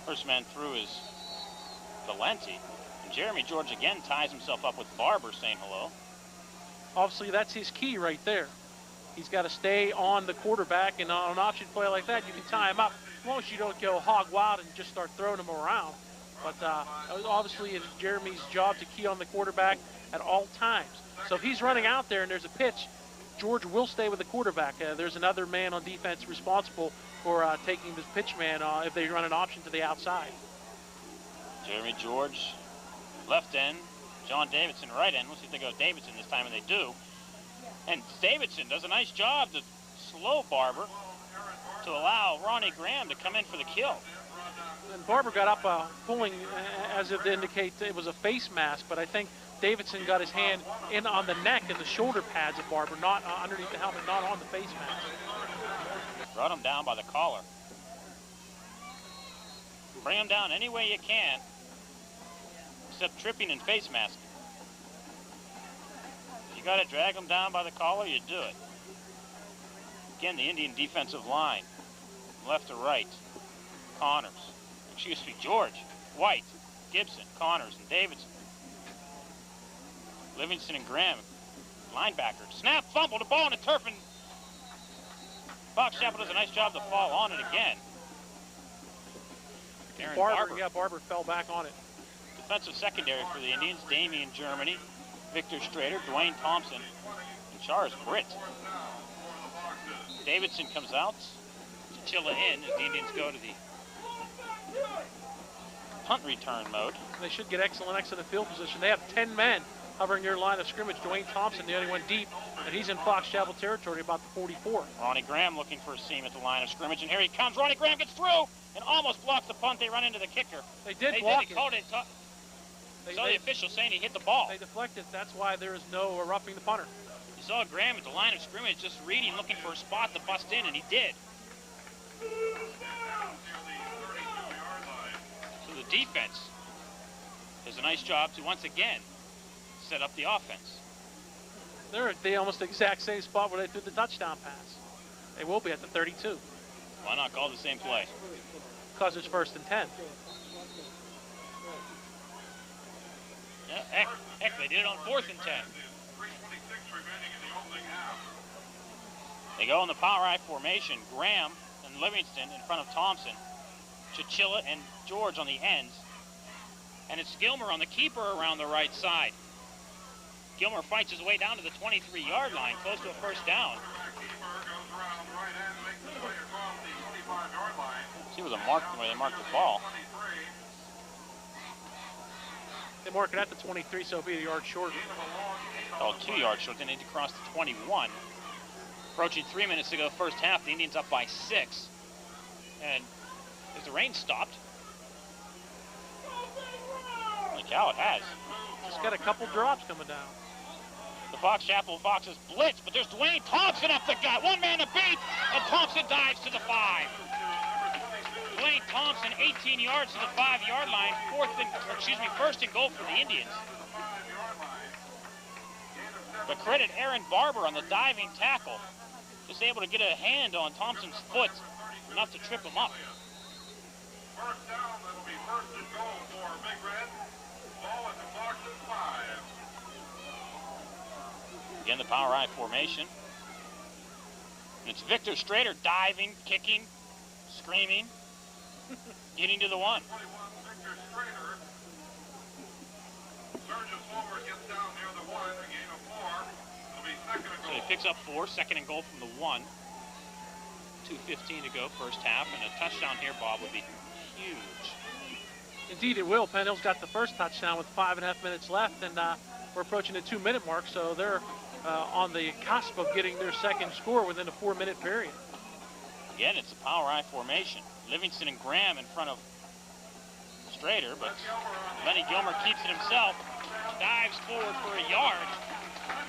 S1: First man through is Valenti. And Jeremy George again ties himself up with Barber saying hello.
S3: Obviously, that's his key right there. He's got to stay on the quarterback, and on an option play like that, you can tie him up as long as you don't go hog wild and just start throwing him around. But obviously, it's Jeremy's job to key on the quarterback at all times. So if he's running out there and there's a pitch, George will stay with the quarterback. There's another man on defense responsible for taking the pitch man if they run an option to the outside.
S1: Jeremy George, left end. John Davidson, right end. We'll see if they go Davidson this time, and they do. And Davidson does a nice job to slow Barber to allow Ronnie Graham to come in for the kill.
S3: And Barber got up pulling as if to indicate it was a face mask, but I think Davidson got his hand in on the neck and the shoulder pads of Barber, not underneath the helmet, not on the face mask.
S1: Brought him down by the collar. Bring him down any way you can, except tripping and face masking. If you got to drag him down by the collar, you do it. Again, the Indian defensive line, left to right. George, White, Gibson, Connors, and Davidson. Livingston and Graham, linebacker. Snap, fumble, the ball in the turf, and Fox Chapel does a nice job to fall on it again.
S3: Barber fell back on it.
S1: Defensive secondary for the Indians, Damian Germany, Victor Strader, Dwayne Thompson, and Charles Britt. Davidson comes out, Chilla in as the Indians go to the punt return mode.
S3: They should get excellent field position. They have 10 men hovering near line of scrimmage. Dwayne Thompson, the only one deep, and he's in Fox Chapel territory, about the 44.
S1: Ronnie Graham looking for a seam at the line of scrimmage, and here he comes. Ronnie Graham gets through and almost blocks the punt. They run into the kicker.
S3: They block it.
S1: Called it. The official saying he hit the ball.
S3: They deflected. That's why there is no roughing the punter.
S1: You saw Graham at the line of scrimmage just reading, looking for a spot to bust in, and he did. So the defense does a nice job to once again set up the offense.
S3: They're at the almost exact same spot where they threw the touchdown pass. They will be at the 32.
S1: Why not call the same play?
S3: Because it's 1st and 10.
S1: Yeah, heck, they did it on 4th and 10. They go in the power I formation. Graham in Livingston in front of Thompson. Chichilla and George on the ends. And it's Gilmer on the keeper around the right side. Gilmer fights his way down to the 23-yard line, close to a first down. See where they marked the ball.
S3: They mark it at the 23, so it'll be a yard short.
S1: Oh, 2 yards short. They need to cross the 21. Approaching 3 minutes to go, first half. The Indians up by 6. And has the rain stopped? Holy cow, it has.
S3: Just got a couple drops coming down.
S1: The Fox Chapel Foxes blitz, but there's Dwayne Thompson up the gut. One man to beat, and Thompson dives to the 5. Dwayne Thompson, 18 yards to the 5-yard line. First and goal for the Indians. But credit Aaron Barber on the diving tackle. Just able to get a hand on Thompson's foot, enough to trip him up.
S4: First down, that'll be first and goal for Big Red. Ball at the Foxes 5.
S1: Again, the power I formation. And it's Victor Strader diving, kicking, screaming, getting to the 1.
S4: 21, Victor Strader. Surges forward, gets down near the 1, a gain of 4. It'll be second and
S1: So
S4: goal.
S1: he picks up 4, second and goal from the 1. 2:15 to go, first half, and a touchdown here, Bob, would be huge.
S3: Indeed, it will. Penn Hill's got the first touchdown with 5.5 minutes left, and we're approaching the 2-minute mark, so they're on the cusp of getting their second score within a 4-minute period.
S1: Again, it's a power I formation. Livingston and Graham in front of Strader, but Lenny Gilmer keeps it himself, dives forward for a yard.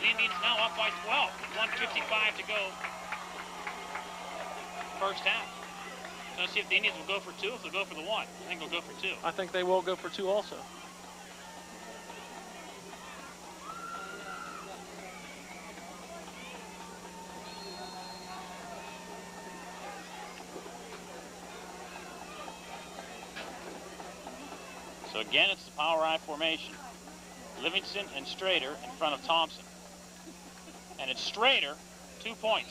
S1: The Indians now up by 12, 1:55 to go, first half. Let's see if the Indians will go for 2, if they'll go for the 1. I think they'll go for 2.
S3: I think they will go for 2 also.
S1: So again, it's the power I formation. Livingston and Strader in front of Thompson. And it's Strader, 2 points.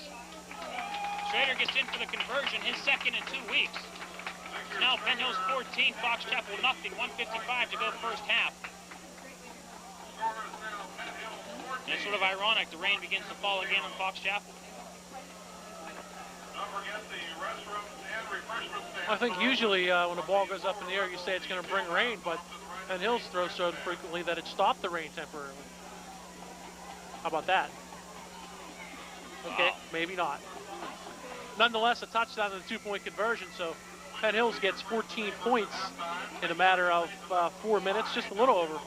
S1: Strader gets in for the conversion, his second in 2 weeks. Now Penn Hill's 14, Fox Chapel nothing, 1:55 to go first half. And it's sort of ironic, the rain begins to fall again on Fox Chapel.
S4: Don't forget the restrooms and refreshment stands.
S3: I think usually when the ball goes up in the air, you say it's going to bring rain, but Penn Hill's throws so frequently that it stopped the rain temporarily. How about that? Okay, maybe not. Nonetheless, a touchdown and a 2-point conversion, so Penn Hills gets 14 points in a matter of 4 minutes, just a little over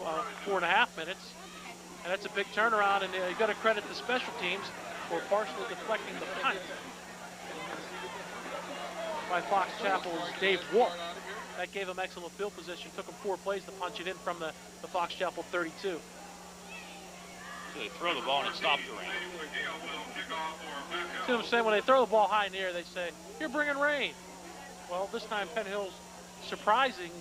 S3: 4.5 minutes. And that's a big turnaround, and you got to credit the special teams for partially deflecting the punt by Fox Chapel's Dave Wolf. That gave him excellent field position, took him 4 plays to punch it in from the Fox Chapel 32.
S1: So they throw the ball and it stops the rain.
S3: See what I'm saying? When they throw the ball high in the air, they say, "You're bringing rain." Well, this time Penn Hill's surprising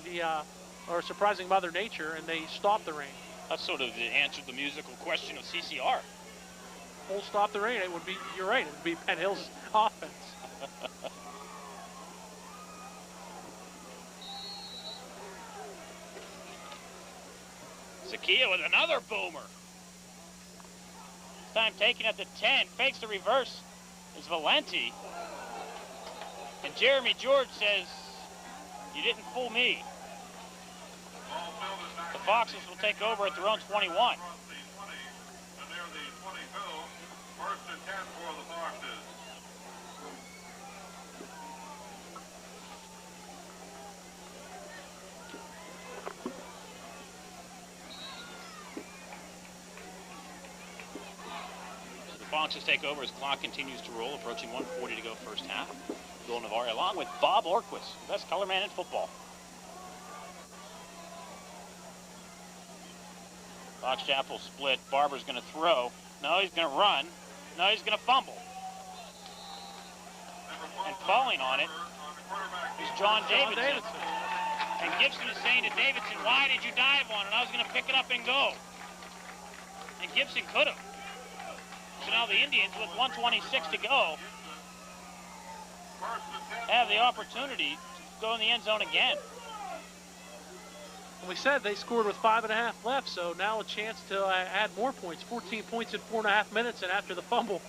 S3: surprising Mother Nature, and they stop the rain.
S1: That's sort of the answer to the musical question of CCR.
S3: Full stop the rain. It would be, you're right, it would be Penn Hill's offense.
S1: Zakia with another boomer. This time taken at the 10, fakes the reverse is Valenti. And Jeremy George says, "You didn't fool me." The Foxes will take over at their own 21. Foxes take over as clock continues to roll, approaching 1:40 to go first half. Bill Navari along with Bob Orkwis, best color man in football. Fox Chapel split. Barber's going to throw. No, he's going to run. No, he's going to fumble. And falling on it is John Davidson. And Gibson is saying to Davidson, "Why did you dive on it? I was going to pick it up and go." And Gibson could have. So now the Indians with 1:26 to go have the opportunity to go in the end zone again.
S3: And we said they scored with 5.5 left, so now a chance to add more points. 14 points in 4.5 minutes, and after the fumble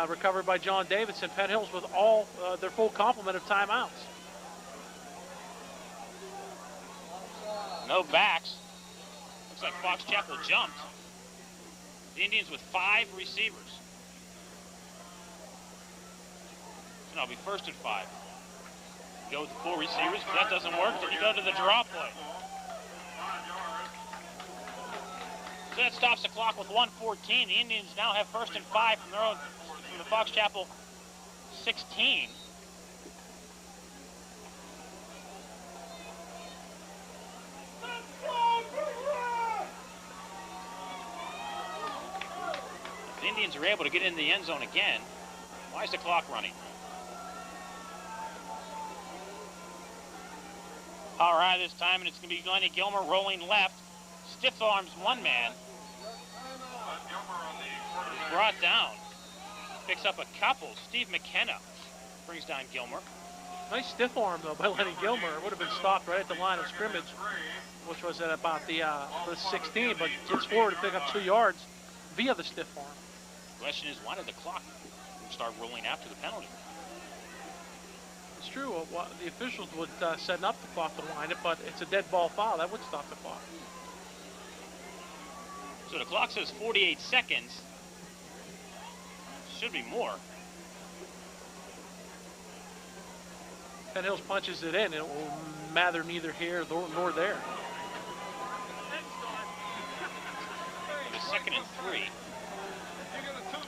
S3: recovered by John Davidson, Penn Hills with all their full complement of timeouts.
S1: No backs. Looks like Fox Chapel jumped. The Indians with 5 receivers. So now it'll be 1st and 5. You go with the 4 receivers. If that doesn't work, then you go to the draw play. So that stops the clock with 1:14. The Indians now have 1st and 5 from their own, from the Fox Chapel 16. If the Indians are able to get in the end zone again, why is the clock running? Power high this time, and it's going to be Lenny Gilmer rolling left. Stiff arms one man. He's brought down. Picks up a couple. Steve McKenna brings down Gilmer.
S3: Nice stiff arm, though, by Lenny Gilmer. It would have been stopped right at the line of scrimmage, which was at about the 16, but gets forward to pick up 2 yards via the stiff arm.
S1: The question is, why did the clock start rolling after the penalty?
S3: It's true. The officials would set up the clock to wind it, but it's a dead ball foul. That would stop the clock.
S1: So the clock says 48 seconds. Should be more.
S3: Penn Hills punches it in. It will matter neither here nor there.
S1: The 2nd and 3.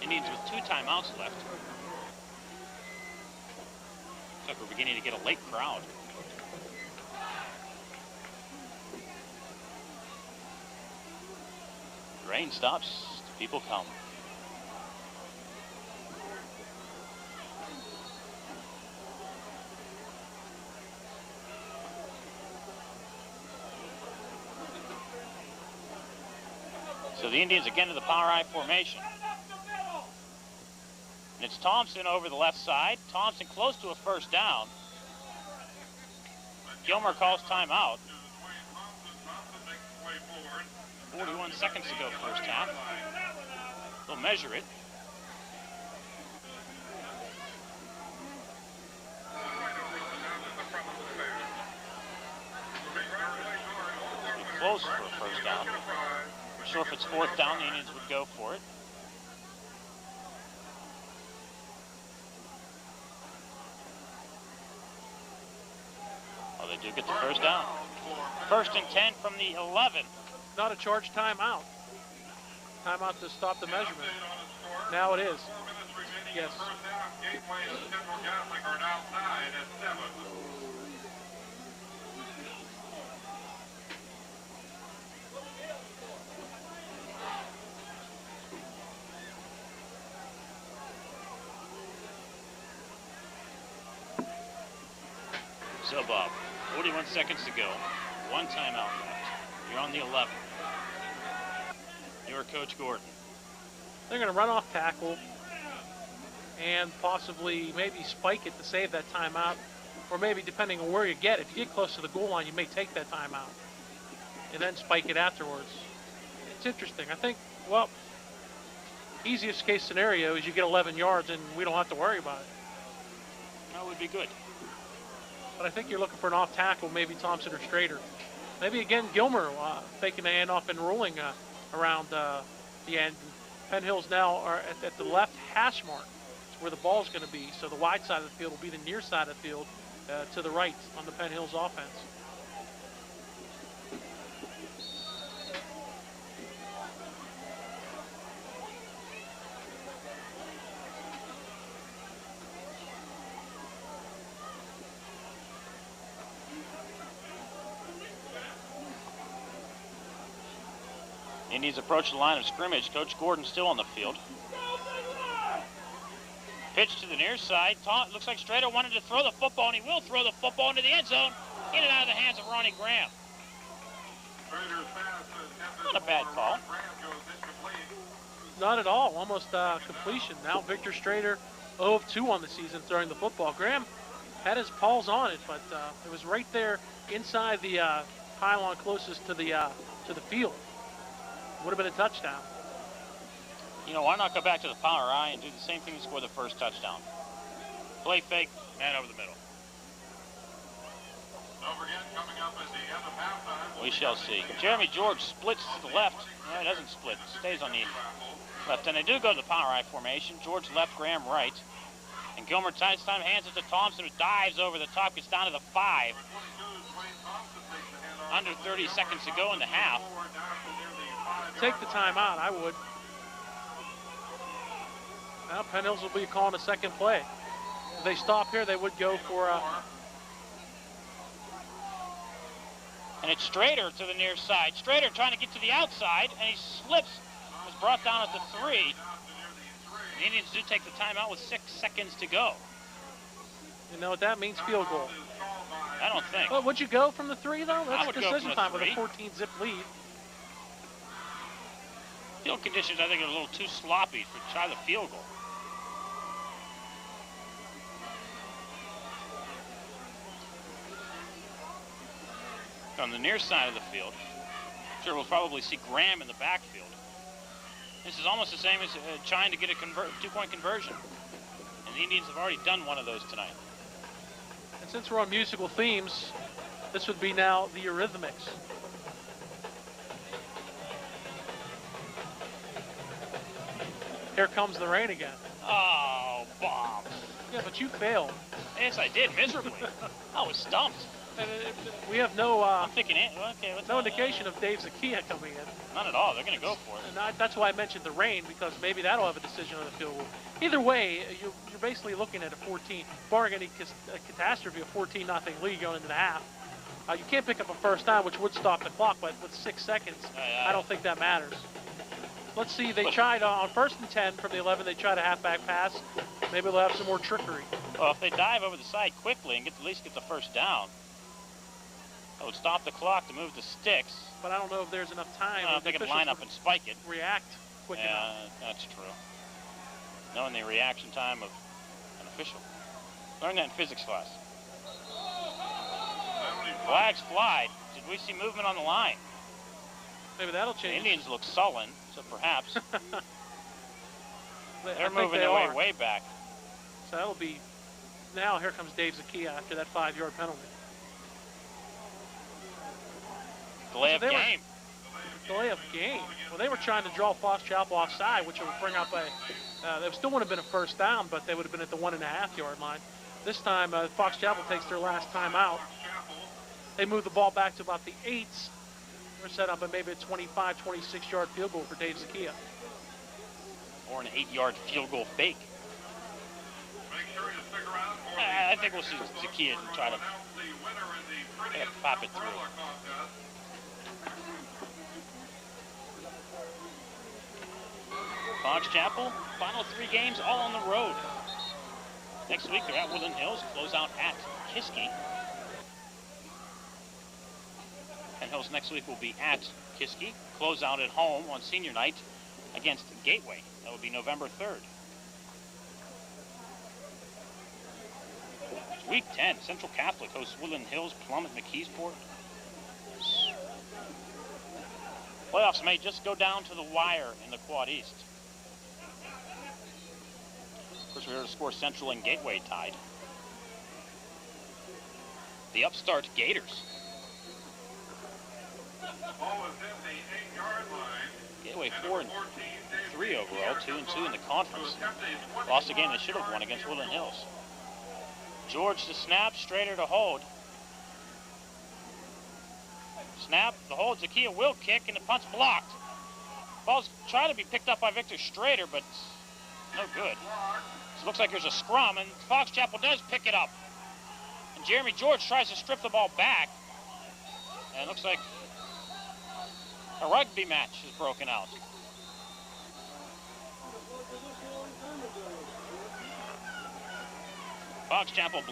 S1: Indians with 2 timeouts left. Looks like we're beginning to get a late crowd. Rain stops, people come. So the Indians again to the power I formation. And it's Thompson over the left side. Thompson close to a 1st down. Gilmer calls timeout. 41 seconds to go 1st half. They'll measure it. Be close for a 1st down. Sure, if it's 4th down, the Indians would go for it. Oh, they do get the 1st down. 1st and 10 from the 11.
S3: Not a charged timeout. Timeout to stop the measurement. Now it is. Yes.
S1: So, Bob, 41 seconds to go. 1 timeout left. You're on the 11. You're Coach Gordon.
S3: They're going to run off tackle and possibly maybe spike it to save that timeout, or maybe depending on where you get. If you get close to the goal line, you may take that timeout and then spike it afterwards. It's interesting. I think, well, easiest case scenario is you get 11 yards and we don't have to worry about it.
S1: That would be good.
S3: But I think you're looking for an off tackle, maybe Thompson or Strader. Maybe again Gilmer taking the hand off and rolling around the end. Penn Hills now are at the left hash mark. It's where the ball's going to be. So the wide side of the field will be the near side of the field to the right on the Penn Hills offense.
S1: Indians approach the line of scrimmage. Coach Gordon still on the field. Pitch to the near side. Looks like Strader wanted to throw the football, and he will throw the football into the end zone. In and out of the hands of Ronnie Graham. Not a bad call.
S3: Not at all. Almost completion. Now Victor Strader 0 of 2 on the season throwing the football. Graham had his paws on it, but it was right there inside the pylon closest to the field. Would have been a touchdown.
S1: You know, why not go back to the power eye and do the same thing to score the first touchdown? Play fake, man over the middle.
S4: Don't forget, coming up at the end of halftime,
S1: We shall see. Jeremy George splits to the left. No, he doesn't split. Stays on the left. And they do go to the power eye formation. George left, Graham right. And Gilmer this time hands it to Thompson, who dives over the top, gets down to the 5. Under 30 seconds to go in the half.
S3: Take the timeout, I would. Now Penn Hills will be calling a second play. If they stop here, they would go for
S1: And it's Strader to the near side. Strader trying to get to the outside, and he slips. Was brought down at the 3. The Indians do take the timeout with 6 seconds to go.
S3: You know what that means? Field goal.
S1: I don't think.
S3: Well, would you go from the 3 though?
S1: I
S3: That's
S1: would go
S3: decision
S1: from the
S3: time with a
S1: 3.
S3: 14 zip lead.
S1: Field conditions, I think, are a little too sloppy for try the field goal. On the near side of the field, sure we'll probably see Graham in the backfield. This is almost the same as trying to get a 2-point conversion. And the Indians have already done one of those tonight.
S3: And since we're on musical themes, this would be now the Eurythmics. Here comes the rain again.
S1: Oh, Bob.
S3: Yeah, but you failed.
S1: Yes, I did, miserably. I was stumped.
S3: And we have no
S1: I'm thinking, okay, what's
S3: no indication of Dave Zakia coming in.
S1: None at all. They're going to go for it.
S3: And that's why I mentioned the rain, because maybe that'll have a decision on the field goal. Either way, you're basically looking at a 14, barring any catastrophe, a 14-0 lead going into the half. You can't pick up a first down, which would stop the clock, but with 6 seconds, I don't think that matters. Let's see, they tried on 1st and 10 from the 11, they tried a halfback pass. Maybe they'll have some more trickery.
S1: Well, if they dive over the side quickly and at least get the first down, that would stop the clock to move the sticks.
S3: But I don't know if there's enough time.
S1: I don't think they can line up and spike it.
S3: React quick enough.
S1: Yeah, that's true. Knowing the reaction time of an official. Learned that in physics class. Flags fly. Did we see movement on the line?
S3: Maybe that'll
S1: The
S3: change.
S1: Indians look sullen, so perhaps. They're
S3: I think
S1: moving
S3: they
S1: their
S3: are.
S1: way back.
S3: So that'll be, now here comes Dave Zakia after that 5-yard penalty.
S1: Delay of game.
S3: Delay of game. Well, they were trying to draw Fox Chapel offside, which would bring up they still would have been a first down, but they would have been at the 1.5-yard line. This time, Fox Chapel takes their last time out. They move the ball back to about the 8s. We're set up at maybe a 25, 26-yard field goal for Dave Zakia.
S1: Or an 8-yard field goal fake. I think we'll see Zakia try to pop it through. Fox Chapel, final 3 games, all on the road. Next week, they're at Woodland Hills, close out at Kiski. Penn Hills next week will be at Kiski, close out at home on senior night against Gateway. That will be November 3rd. Week 10, Central Catholic hosts Woodland Hills, Plum at McKeesport. Playoffs may just go down to the wire in the Quad East. Of course, we're here to score Central and Gateway tied. The upstart Gators.
S4: Ball is in the 8-yard line.
S1: Gateway 4-3 overall, 2-2 in the conference. Lost a game they should have won against Woodland Hills. George to snap, Strader to hold. Snap, the hold, Zakia will kick, and the punt's blocked. Ball's trying to be picked up by Victor Strader, but no good. So it looks like there's a scrum, and Fox Chapel does pick it up. And Jeremy George tries to strip the ball back. And it looks like a rugby match is broken out. Fox Chapel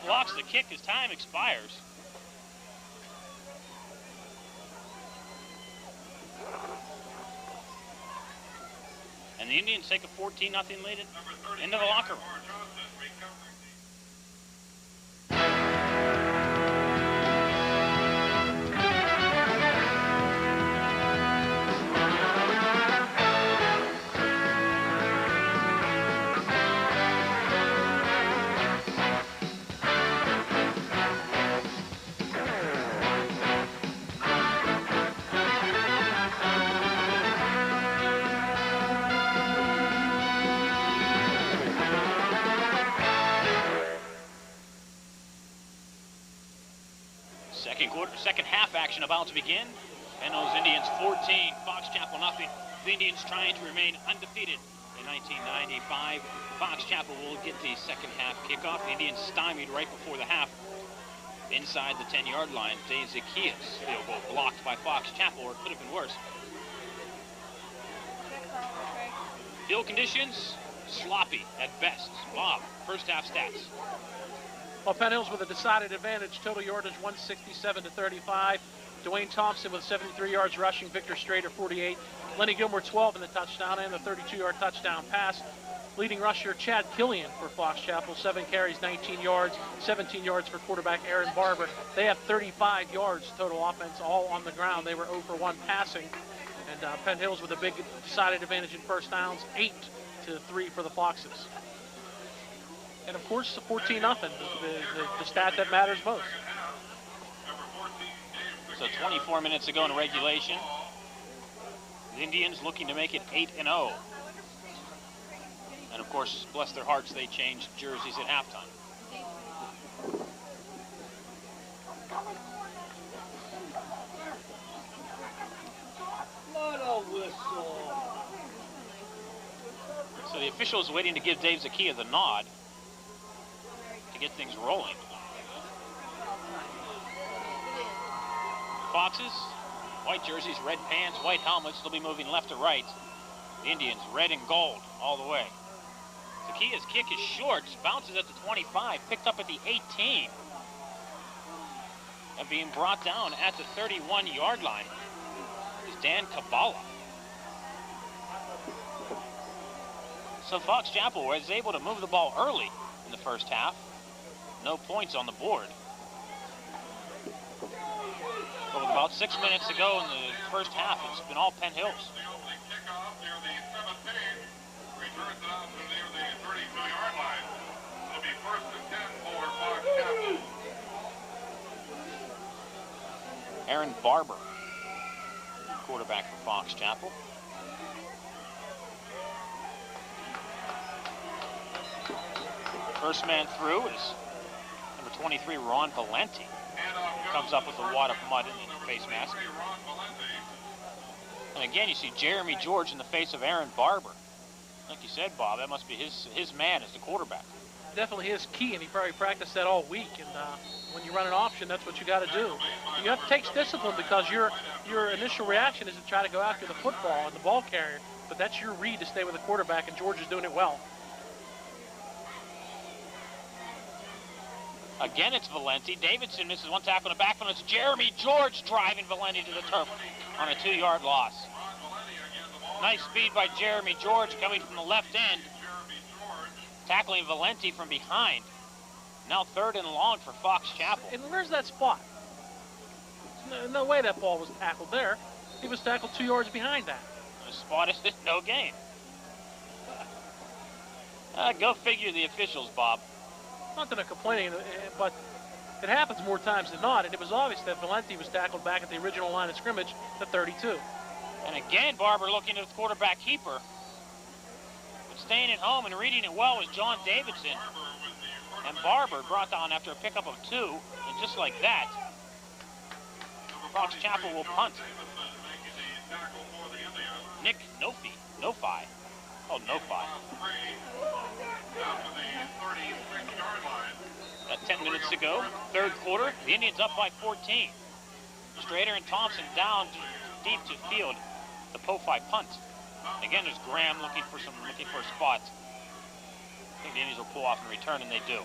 S1: blocks the kick as time expires. And And the Indians take a 14-0 lead into the locker room. Second half action about to begin. Penn Indians 14, Fox Chapel nothing. The Indians trying to remain undefeated. In 1995, Fox Chapel will get the second half kickoff. The Indians stymied right before the half. Inside the 10-yard line, Zacchaeus field goal blocked by Fox Chapel, or it could have been worse. Field conditions, sloppy at best. Bob, first half stats.
S3: Well, Penn Hills with a decided advantage. Total yardage 167 to 35. Dwayne Thompson with 73 yards rushing. Victor Strader 48. Lenny Gilmore 12 in the touchdown and the 32-yard touchdown pass. Leading rusher Chad Killian for Fox Chapel, 7 carries, 19 yards, 17 yards for quarterback Aaron Barber. They have 35 yards total offense, all on the ground. They were 0 for 1 passing. And Penn Hills with a big decided advantage in first downs, 8 to 3 for the Foxes. And of course, 14-0, the stat that matters most.
S1: So 24 minutes to go in regulation. The Indians looking to make it 8-0. And of course, bless their hearts, they changed jerseys at halftime.
S5: Not a whistle.
S1: So the officials waiting to give Dave Zacchaeus the nod to get things rolling. Foxes, white jerseys, red pants, white helmets. They'll be moving left to right. The Indians, red and gold all the way. Zacchaeus' kick is short, bounces at the 25, picked up at the 18. And being brought down at the 31-yard line is Dan Kabala. So Fox Chapel was able to move the ball early in the first half. No points on the board. But with about 6 minutes to go in the first half, it's been all Penn Hills. Aaron Barber, quarterback for Fox Chapel. First man through is number 23, Ron Valenti. Comes up with a wad of mud in the face mask. And again, you see Jeremy George in the face of Aaron Barber. Like you said, Bob, that must be his man as the quarterback.
S3: Definitely his key, and he probably practiced that all week. And when you run an option, that's what you got to do. You have to take discipline because your initial reaction is to try to go after the football and the ball carrier, but that's your read to stay with the quarterback, and George is doing it well.
S1: Again, it's Valenti. Davidson misses one tackle in the backfield. It's Jeremy George driving Valenti to the turf on a 2-yard loss. Nice speed by Jeremy George coming from the left end, tackling Valenti from behind. Now 3rd and long for Fox Chapel.
S3: And where's that spot? No way that ball was tackled there. He was tackled 2 yards behind that.
S1: The spot is no gain. Go figure the officials, Bob.
S3: Not that I'm complaining, but it happens more times than not, and it was obvious that Valenti was tackled back at the original line of scrimmage, the 32.
S1: And again, Barber looking at the quarterback keeper. But staying at home and reading it well was John Davidson. And Barber brought down after a pickup of 2, and just like that, Fox Chapel will punt. Nick Nofi. Oh, Nofi. 10 minutes to go, 3rd quarter. The Indians up by 14. Strader and Thompson down deep to field. The Po-Fi punt. Again, there's Graham looking for a spot. I think the Indians will pull off and return, and they do.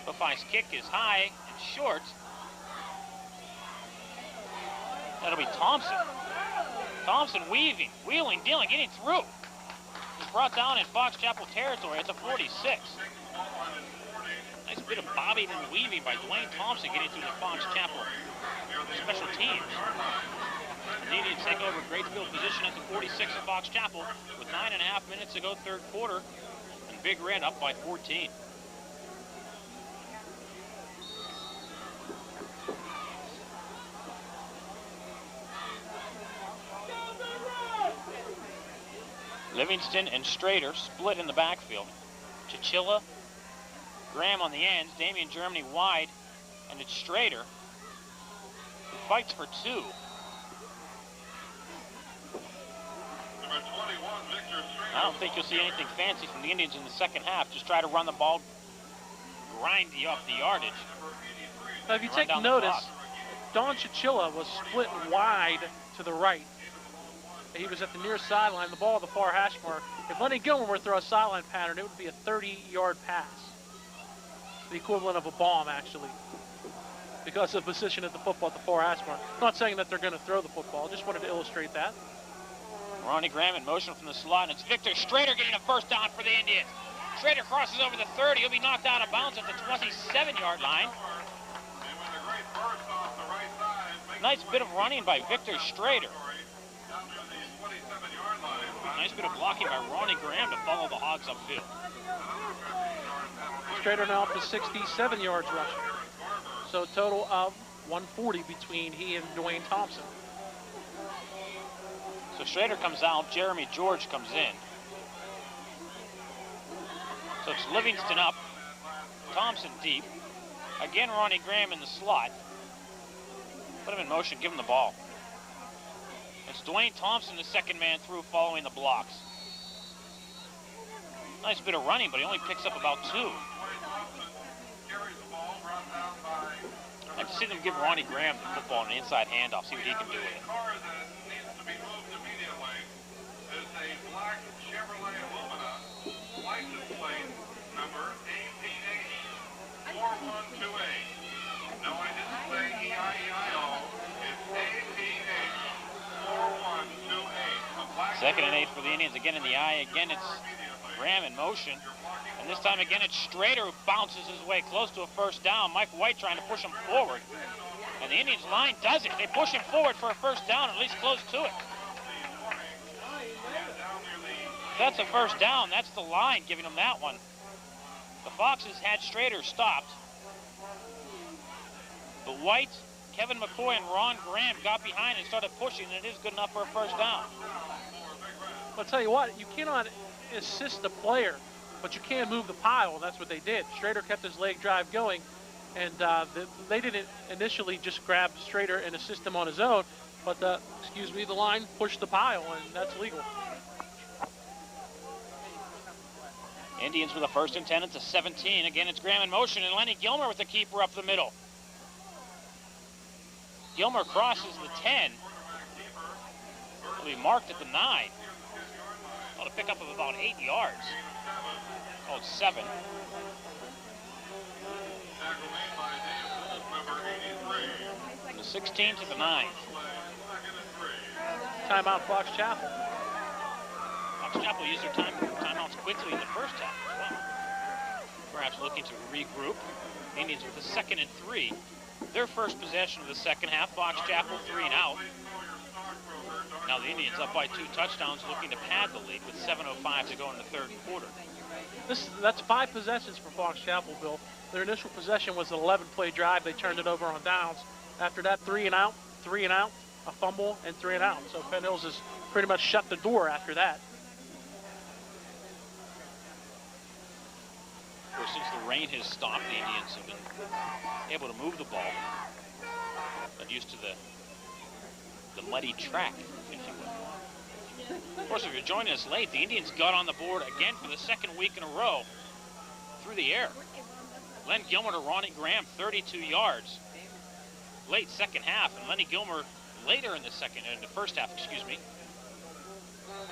S1: Po-Fi's kick is high and short. That'll be Thompson. Thompson wheeling, dealing, getting through. brought down in Fox Chapel territory. It's a 46. Nice bit of bobbing and weaving by Dwayne Thompson getting through the Fox Chapel special teams. The Indians take over great field position at the 46 of Fox Chapel with 9.5 minutes to go third quarter. And Big Red up by 14. Livingston and Strader split in the backfield. Chichilla, Graham on the ends, Damian Germany wide, and it's Strader who fights for two. I don't think you'll see anything fancy from the Indians in the second half. Just try to run the ball, grind you up the yardage.
S3: Now, if you take notice, Don Chichilla was split wide to the right. He was at the near sideline, the ball at the far hash mark. If Lenny Gilmer were to throw a sideline pattern, it would be a 30-yard pass. The equivalent of a bomb, actually, because of position at the football at the far hash mark. I'm not saying that they're going to throw the football. Just wanted to illustrate that.
S1: Ronnie Graham in motion from the slot, and it's Victor Strader getting a first down for the Indians. Strader crosses over the 30. He'll be knocked out of bounds at the 27-yard line. Nice bit of running by Victor Strader. Nice bit of blocking by Ronnie Graham to follow the Hogs upfield.
S3: Strader now up to 67 yards rushing. So a total of 140 between he and Dwayne Thompson.
S1: So Strader comes out, Jeremy George comes in. So it's Livingston up, Thompson deep. Again, Ronnie Graham in the slot. Put him in motion, give him the ball. It's Dwayne Thompson, the second man through, following the blocks. Nice bit of running, but he only picks up about two. I'd like to see them give Ronnie Graham the football in an inside handoff, see what he can do with it.
S4: No, I didn't say E-I-E-I-O. It's A-P-H-4128.
S1: Second and 8 for the Indians. Again in the eye. Again, it's Graham in motion. And this time again, it's Strader who bounces his way close to a first down. Mike White trying to push him forward. And the Indians line does it. They push him forward for a first down, at least close to it. If that's a first down. That's the line giving them that one. The Foxes had Strader stopped. But White, Kevin McCoy, and Ron Graham got behind and started pushing, and it is good enough for a first down.
S3: I'll tell you what, you cannot assist the player, but you can move the pile, and that's what they did. Strader kept his leg drive going, and they didn't initially just grab Strader and assist him on his own, but the line pushed the pile, and that's legal.
S1: Indians with a first and 10, it's a 17. Again, it's Graham in motion, and Lenny Gilmer with the keeper up the middle. Gilmer crosses the 10. He'll be marked at the 9. Ought to pick up of about 8 yards. Called 7. From the 16 to the 9.
S3: Timeout, Fox Chapel.
S1: Fox Chapel used their timeouts quickly in the first half as well. Perhaps looking to regroup. Indians with a second and 3. Their first possession of the second half, Fox Chapel 3 and out. Now the Indians up by 2 touchdowns, looking to pad the lead with 7:05 to go in the third quarter.
S3: That's 5 possessions for Fox Chapel, Bill. Their initial possession was an 11-play drive. They turned it over on downs. After that, 3 and out, a fumble, and 3 and out. So Penn Hills has pretty much shut the door after that.
S1: Of course, since the rain has stopped, the Indians have been able to move the ball. Got used to the muddy track, if you will. Of course, if you're joining us late, the Indians got on the board again for the second week in a row through the air. Len Gilmer to Ronnie Graham, 32 yards. Late second half, and Lenny Gilmer later in the first half, with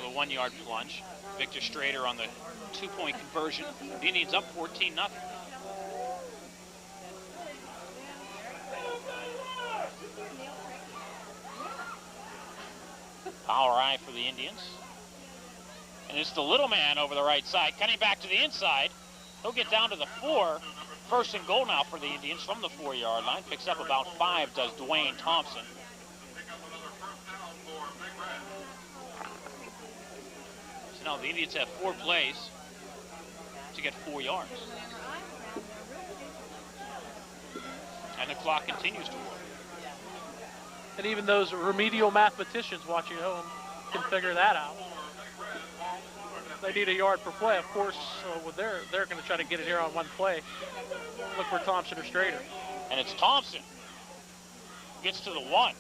S1: a 1-yard plunge. Victor Strader on the 2-point conversion. The Indians up 14-0. Foul eye for the Indians. And it's the little man over the right side, cutting back to the inside. He'll get down to the 4. First and goal now for the Indians from the 4-yard line. Picks up about 5, does Dwayne Thompson. So now the Indians have 4 plays to get 4 yards. And the clock continues to work.
S3: And even those remedial mathematicians watching at home can figure that out. They need a yard per play. Of course, they're going to try to get it here on one play. Look for Thompson or Strader.
S1: And it's Thompson. Gets to the 1.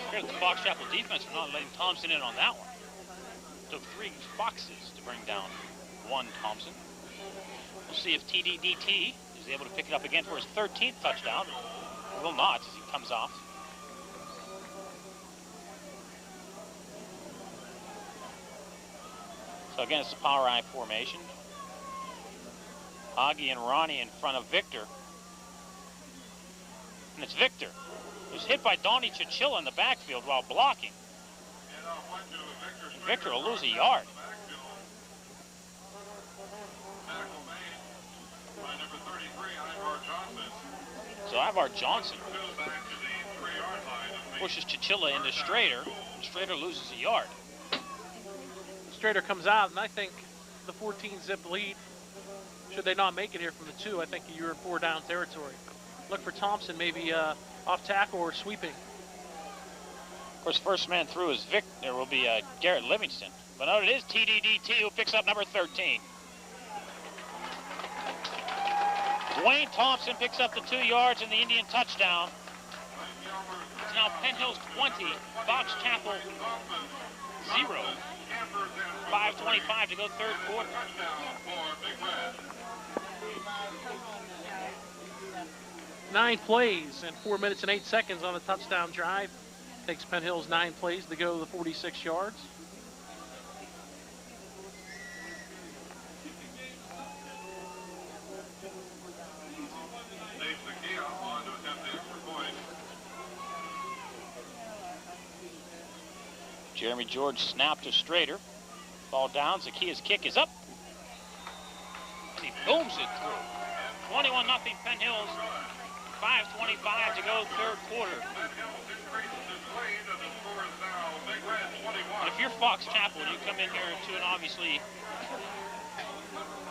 S1: Here's the Fox Chapel defense for not letting Thompson in on that one. Took 3 Foxes to bring down 1 Thompson. We'll see if TDDT is able to pick it up again for his 13th touchdown. Will not as he comes off. So again, it's a power I formation. Augie and Ronnie in front of Victor. And it's Victor, who's hit by Donnie Chichilla in the backfield while blocking. And Victor will lose a yard. So Ivar Johnson pushes Chichilla into Strader. Strader loses a yard.
S3: Strader comes out, and I think the 14-zip lead, should they not make it here from the 2, I think you're in 4-down territory. Look for Thompson, maybe off tackle or sweeping.
S1: Of course, first man through is Vic. There will be Garrett Livingston. But no, it is TDDT who picks up number 13. Dwayne Thompson picks up the 2 yards and the Indian touchdown. It's now Penn Hills 20, Fox Chapel 0. 5:25 to go, 3rd quarter.
S3: Nine plays and 4 minutes and 8 seconds on the touchdown drive. Takes Penn Hills 9 plays to go to the 46 yards.
S1: Jeremy George snapped to Strader. Ball down. Zakia's kick is up. And he booms it through. 21-0 Penn Hills. 5:25 to go, 3rd quarter. And if you're Fox Chapel and you come in here to an obviously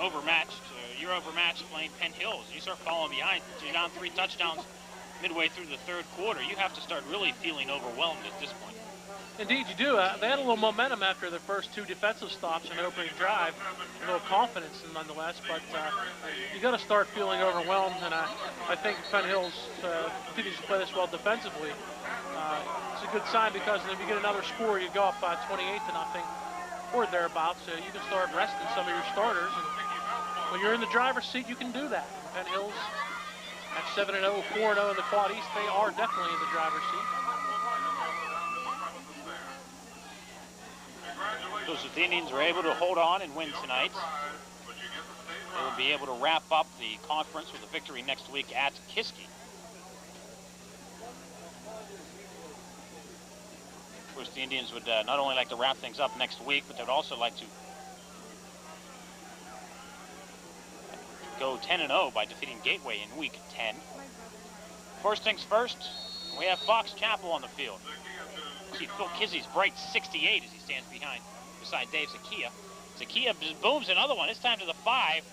S1: overmatched, you're overmatched playing Penn Hills, you start falling behind. You're down 3 touchdowns midway through the 3rd quarter. You have to start really feeling overwhelmed at this point.
S3: Indeed, you do. They had a little momentum after the first 2 defensive stops in the opening drive. A little confidence nonetheless, but you got to start feeling overwhelmed, and I think Penn Hills continues to play this well defensively. It's a good sign because if you get another score, you go up 28-0 or thereabouts, so you can start resting some of your starters. And when you're in the driver's seat, you can do that. Penn Hills at 7-0, 4-0 in the Quad East, they are definitely in the driver's seat.
S1: So if the Indians are able to hold on and win tonight, they will be able to wrap up the conference with a victory next week at Kiski. Of course, the Indians would not only like to wrap things up next week, but they'd also like to go 10-0 by defeating Gateway in week 10. First things first, we have Fox Chapel on the field. See Phil Kizzy's bright 68 as he stands beside Dave Zakia. Zakia booms another one, this time to the 5.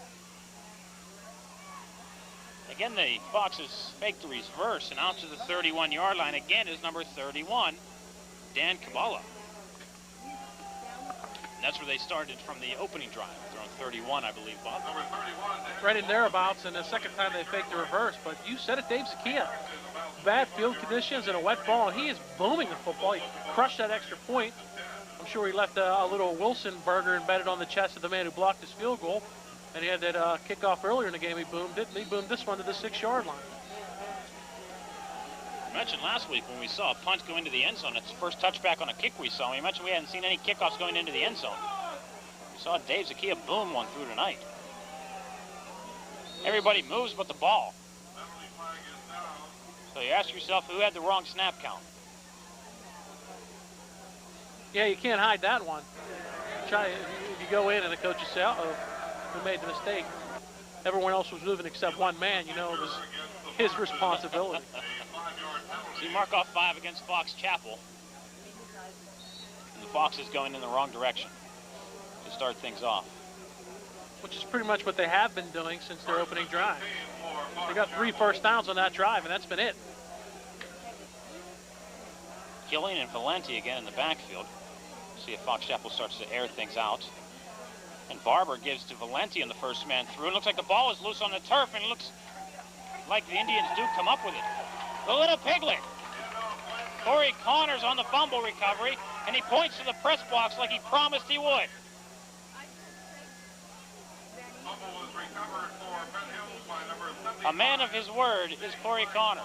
S1: Again, the Foxes fake the reverse and out to the 31-yard line. Again is number 31, Dan Kabala. And that's where they started from the opening drive. They're on 31, I believe, Bob.
S3: Right in thereabouts, and the second time they faked the reverse. But you said it, Dave Zakia. Bad field conditions and a wet ball, and he is booming the football. He crushed that extra point. I'm sure he left a little Wilson burger embedded on the chest of the man who blocked his field goal. And he had that kickoff earlier in the game. He boomed it, and he boomed this one to the 6-yard line.
S1: I mentioned last week when we saw a punt go into the end zone. It's the first touchback on a kick we saw. We mentioned we hadn't seen any kickoffs going into the end zone. We saw Dave Zakia boom one through tonight. Everybody moves but the ball. So you ask yourself, who had the wrong snap count?
S3: Yeah, you can't hide that one. If you go in and the coaches say, uh-oh, who made the mistake? Everyone else was moving except one man. You know, it was his responsibility.
S1: So you mark off 5 against Fox Chapel. And the Foxes going in the wrong direction to start things off.
S3: Which is pretty much what they have been doing since their opening drive. They got 3 first downs on that drive, and that's been it.
S1: Killian and Valenti again in the backfield. See if Fox Chapel starts to air things out. And Barber gives to Valenti in the first man through. It looks like the ball is loose on the turf, and it looks like the Indians do come up with it. The little piglet. Corey Connors on the fumble recovery, and he points to the press box like he promised he would. A man of his word is Corey Connors.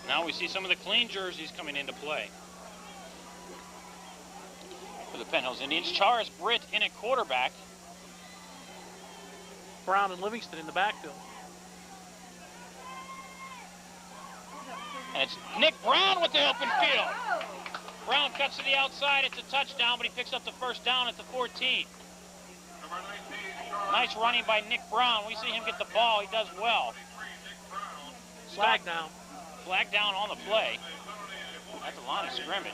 S1: Now we see some of the clean jerseys coming into play. For the Penn Hills Indians, Charles Britt in at quarterback.
S3: Brown and Livingston in the backfield.
S1: And it's Nick Brown with the open field. Brown cuts to the outside. It's a touchdown, but he picks up the first down at the 14. Nice running by Nick Brown. We see him get the ball. He does well.
S3: Flag down.
S1: Flag down on the play at the line of scrimmage.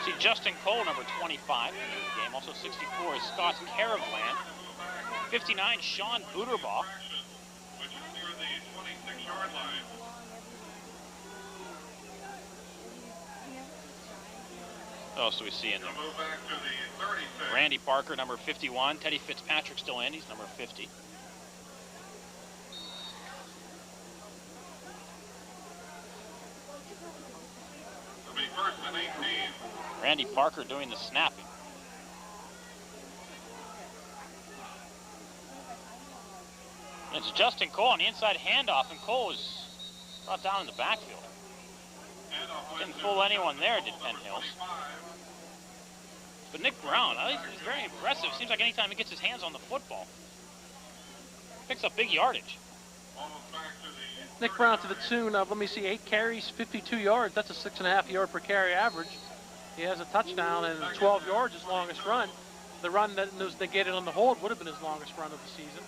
S1: See Justin Cole, number 25 in the game. Also 64 is Scott Caravlan. 59, Sean Booterbaugh.
S4: Which is near the 26-yard line.
S1: What else do we see in there?
S4: Move back to the 36.
S1: Randy Parker, number 51. Teddy Fitzpatrick still in. He's number 50.
S4: It'll be first and 18.
S1: Randy Parker doing the snapping. And it's Justin Cole on the inside handoff, and Cole is brought down in the backfield. Didn't fool anyone there, did Penn Hills. But Nick Brown, he's very impressive. Seems like anytime he gets his hands on the football, picks up big yardage.
S3: Nick Brown to the tune of, let me see, 8 carries, 52 yards. That's a 6.5 yard per carry average. He has a touchdown and 12 yards his longest run. The run that was negated on the hold would have been his longest run of the season.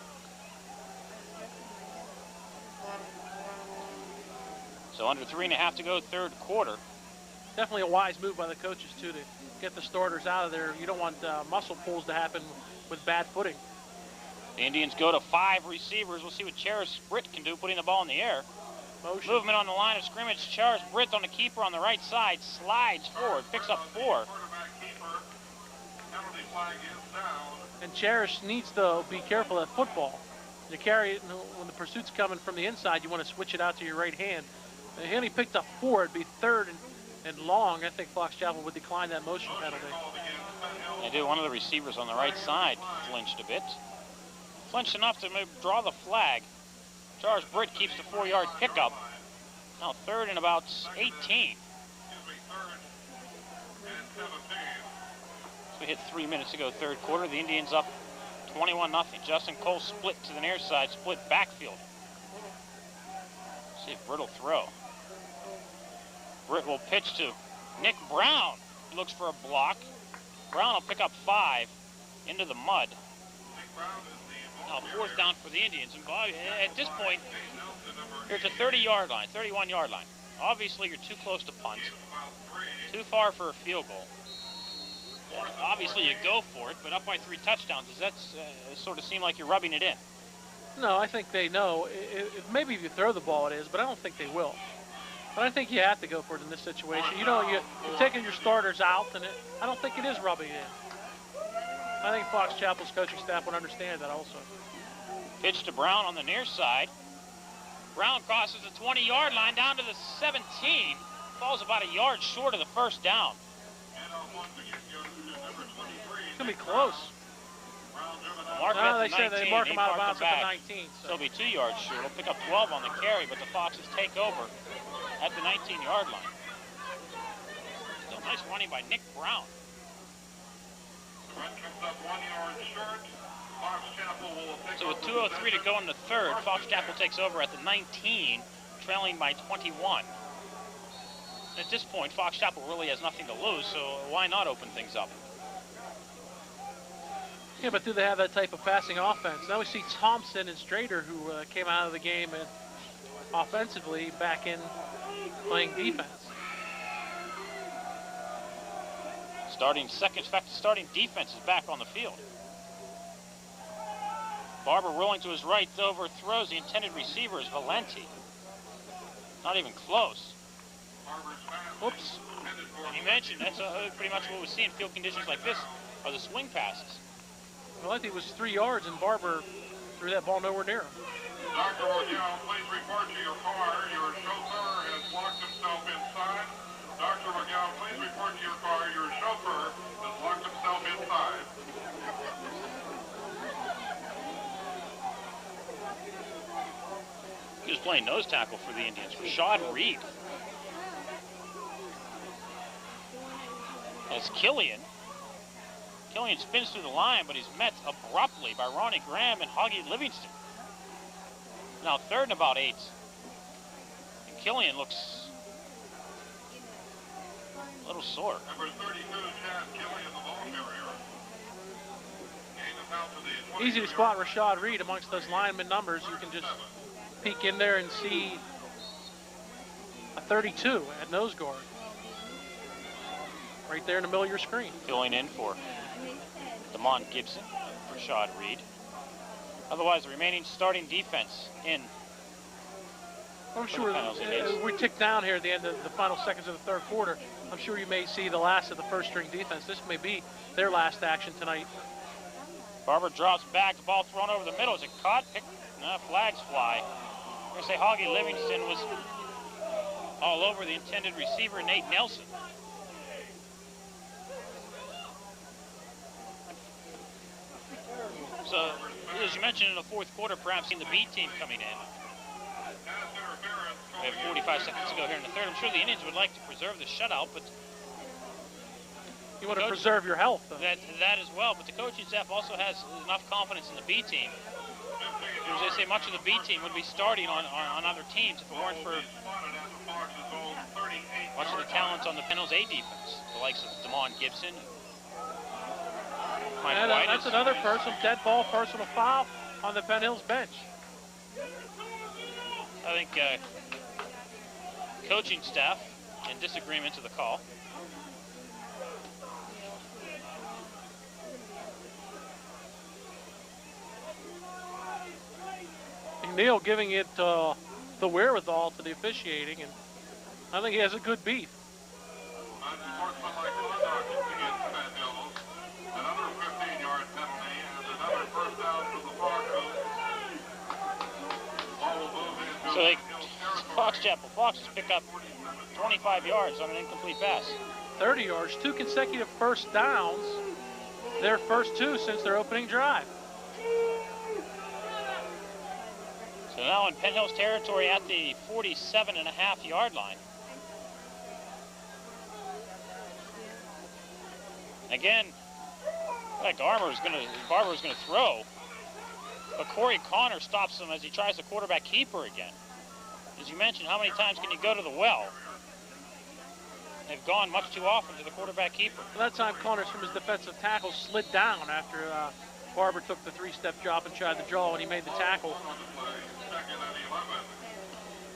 S1: So under 3.5 to go, third quarter.
S3: Definitely a wise move by the coaches, too, to get the starters out of there. You don't want muscle pulls to happen with bad footing.
S1: The Indians go to 5 receivers. We'll see what Charis Britt can do, putting the ball in the air.
S3: Motion.
S1: Movement on the line of scrimmage. Charis Britt on the keeper on the right side, slides forward, picks up 4.
S3: And Cherish needs to be careful at football. You carry it when the pursuit's coming from the inside, you want to switch it out to your right hand. And he only picked up 4. It'd be third and long. I think Fox Chapel would decline that motion penalty.
S1: They do. One of the receivers on the right side flinched a bit. Flinched enough to draw the flag. Charles Britt keeps the 4-yard pickup. Now third and about 18. So we hit 3 minutes to go, third quarter. The Indians up 21-0. Justin Cole split to the near side, split backfield. See if Britt will throw. Britt will pitch to Nick Brown. He looks for a block. Brown will pick up 5 into the mud. Now fourth down for the Indians. And Bob, at this point, here's a 30-yard line, 31-yard line. Obviously, you're too close to punt. Too far for a field goal. Obviously, you go for it, but up by 3 touchdowns. Does that sort of seem like you're rubbing it in?
S3: No, I think they know. Maybe if you throw the ball, it is, but I don't think they will. But I think you have to go for it in this situation. You know, you're taking your starters out, and I don't think it is rubbing it in. I think Fox Chapel's coaching staff would understand that also.
S1: Pitch to Brown on the near side. Brown crosses the 20-yard line down to the 17. Falls about a yard short of the first down.
S3: It's going to be close.
S1: No,
S3: they said they mark him out of bounds at the 19.
S1: So he'll be 2 yards short. He'll pick up 12 on the carry, but the Foxes take over at the 19-yard line. Still nice running by Nick Brown.
S4: Run comes up 1 yard short. Fox Chapel will take
S1: So with
S4: over
S1: 2:03 to go in the third, Fox Chapel takes over at the 19, trailing by 21. At this point, Fox Chapel really has nothing to lose, so why not open things up?
S3: Yeah, but do they have that type of passing offense? Now we see Thompson and Strader, who came out of the game and offensively back in playing defense.
S1: Starting defense is back on the field. Barber rolling to his right, overthrows the intended receiver is Valenti. Not even close. Oops. And you mentioned that's pretty much what we see in field conditions like this are the swing passes.
S3: Valenti was 3 yards and Barber threw that ball nowhere near him.
S4: Dr. O'Gall, please report to your car. Your chauffeur has locked himself inside. Dr. O'Gall, please report to your car. Your chauffeur has locked himself inside.
S1: He was playing nose tackle for the Indians. Rashad Reed. As Killian spins through the line, but he's met abruptly by Ronnie Graham and Hoggy Livingston. Now 3rd and about 8. And Killian looks a little sore.
S4: Number 32, Chad Killian, the ball carrier. Gain is out to the
S3: Easy to spot Rashad Reed amongst those lineman numbers. You can just peek in there and see a 32 at nose guard. Right there in the middle of your screen.
S1: Filling in for Damon Gibson, Rashad Reed. Otherwise, the remaining starting defense in.
S3: I'm sure we tick down here at the end of the final seconds of the third quarter. I'm sure you may see the last of the first string defense. This may be their last action tonight.
S1: Barber drops back, the ball thrown over the middle. Is it caught? Flags fly. I'm going to say Hoggy Livingston was all over the intended receiver, Nate Nelson. So, as you mentioned in the fourth quarter, perhaps seeing the B team coming in. We have 45 seconds to go here in the third. I'm sure the Indians would like to preserve the shutout, but
S3: you want to preserve your health.
S1: That as well, but the coaching staff also has enough confidence in the B team. As they say, much of the B team would be starting on other teams if it weren't for much of the talent on the Penn Hills A defense, the likes of Damon Gibson.
S3: And that's another dead ball personal foul on the Penn Hills bench.
S1: I think coaching staff in disagreement to the call.
S3: Neil giving it the wherewithal to the officiating, and I think he has a good beat.
S1: So Fox to pick up 25 yards on an incomplete pass.
S3: 30 yards, 2 consecutive first downs. Their first 2 since their opening drive.
S1: So now in Penn Hills territory at the 47.5-yard line. Again, like Barber was going to throw, but Corey Connor stops him as he tries the quarterback keeper again. As you mentioned, how many times can you go to the well? They've gone much too often to the quarterback keeper.
S3: That time Connors from his defensive tackle slid down after Barber took the 3-step drop and tried to draw when he made the tackle.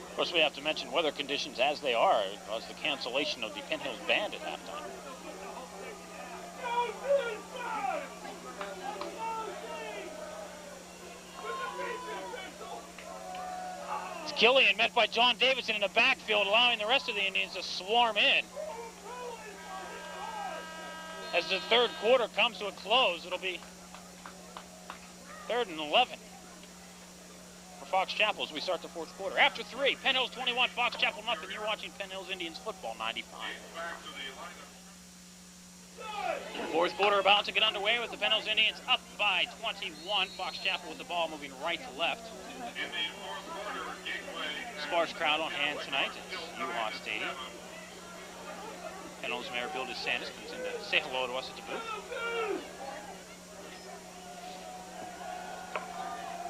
S1: Of course, we have to mention weather conditions as they are, as the cancellation of the Penn Hills Band at halftime. It's Killian met by John Davidson in the backfield, allowing the rest of the Indians to swarm in. As the third quarter comes to a close, it'll be 3rd and 11 for Fox Chapel as we start the fourth quarter. After 3, Penn Hills 21, Fox Chapel nothing. You're watching Penn Hills Indians football 95. Fourth quarter about to get underway with the Penn Hills Indians up by 21. Fox Chapel with the ball moving right to left. Sparse crowd on hand tonight at U-Haul Stadium. Penn Hills Mayor Bill DeSantis comes in to say hello to us at the booth.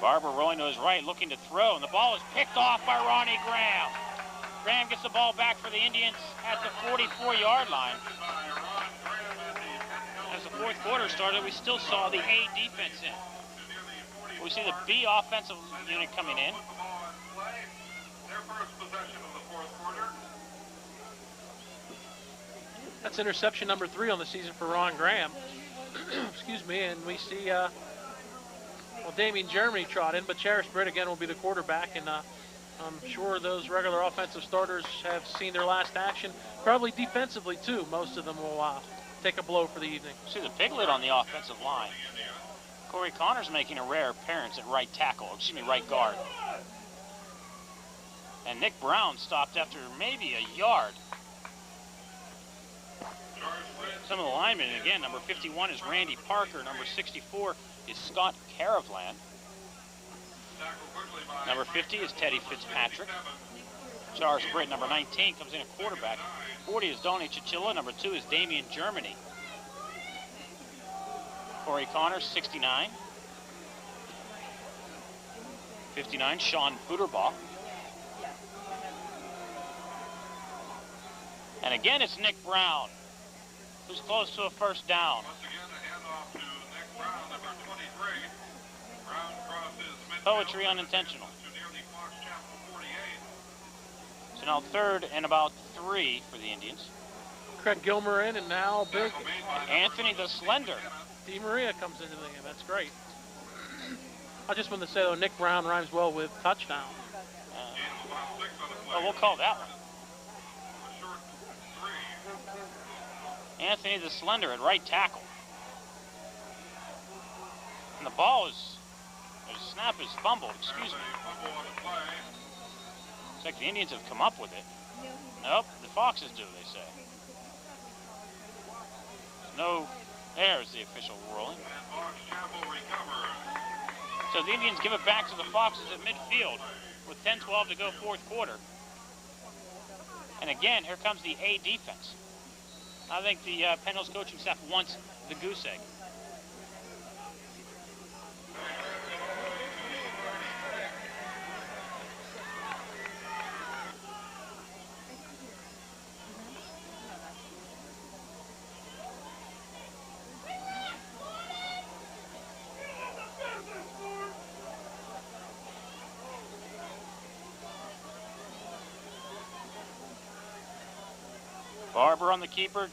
S1: Barber rolling to his right, looking to throw, and the ball is picked off by Ronnie Graham. Graham gets the ball back for the Indians at the 44-yard line. As the fourth quarter started, we still saw the A defense in. We see the B offensive unit coming in.
S3: That's interception number 3 on the season for Ron Graham. Excuse me, and we see, well, Damien Germany trot in, but Charis Britt again will be the quarterback, and I'm sure those regular offensive starters have seen their last action. Probably defensively, too. Most of them will take a blow for the evening.
S1: See the piglet on the offensive line. Corey Connors making a rare appearance at right tackle, right guard. And Nick Brown stopped after maybe a yard. Some of the linemen, again, number 51 is Randy Parker, number 64 is Scott Caravlan. Number 50 is Teddy Fitzpatrick. Charles Britt, number 19, comes in at quarterback. 40 is Donnie Chichilla, number 2 is Damien Germany. Corey Connors, 69. 59, Sean Buterbaugh. And again, it's Nick Brown, who's close to a first down. Poetry unintentional. So now 3rd and about 3 for the Indians.
S3: Craig Gilmer in, and now big
S1: Anthony the Slender.
S3: Di Maria comes into the game. That's great. I just wanted to say, though, Nick Brown rhymes well with touchdown.
S1: Oh, we'll call that one. Anthony the Slender at right tackle. And the ball is, the snap is fumbled, excuse me. Looks like the Indians have come up with it. Nope, the Foxes do, they say. No, there's the official ruling. So the Indians give it back to the Foxes at midfield with 10-12 to go fourth quarter. And again, here comes the A defense. I think the Penn Hills coaching staff wants the goose egg. Barber on the keeper.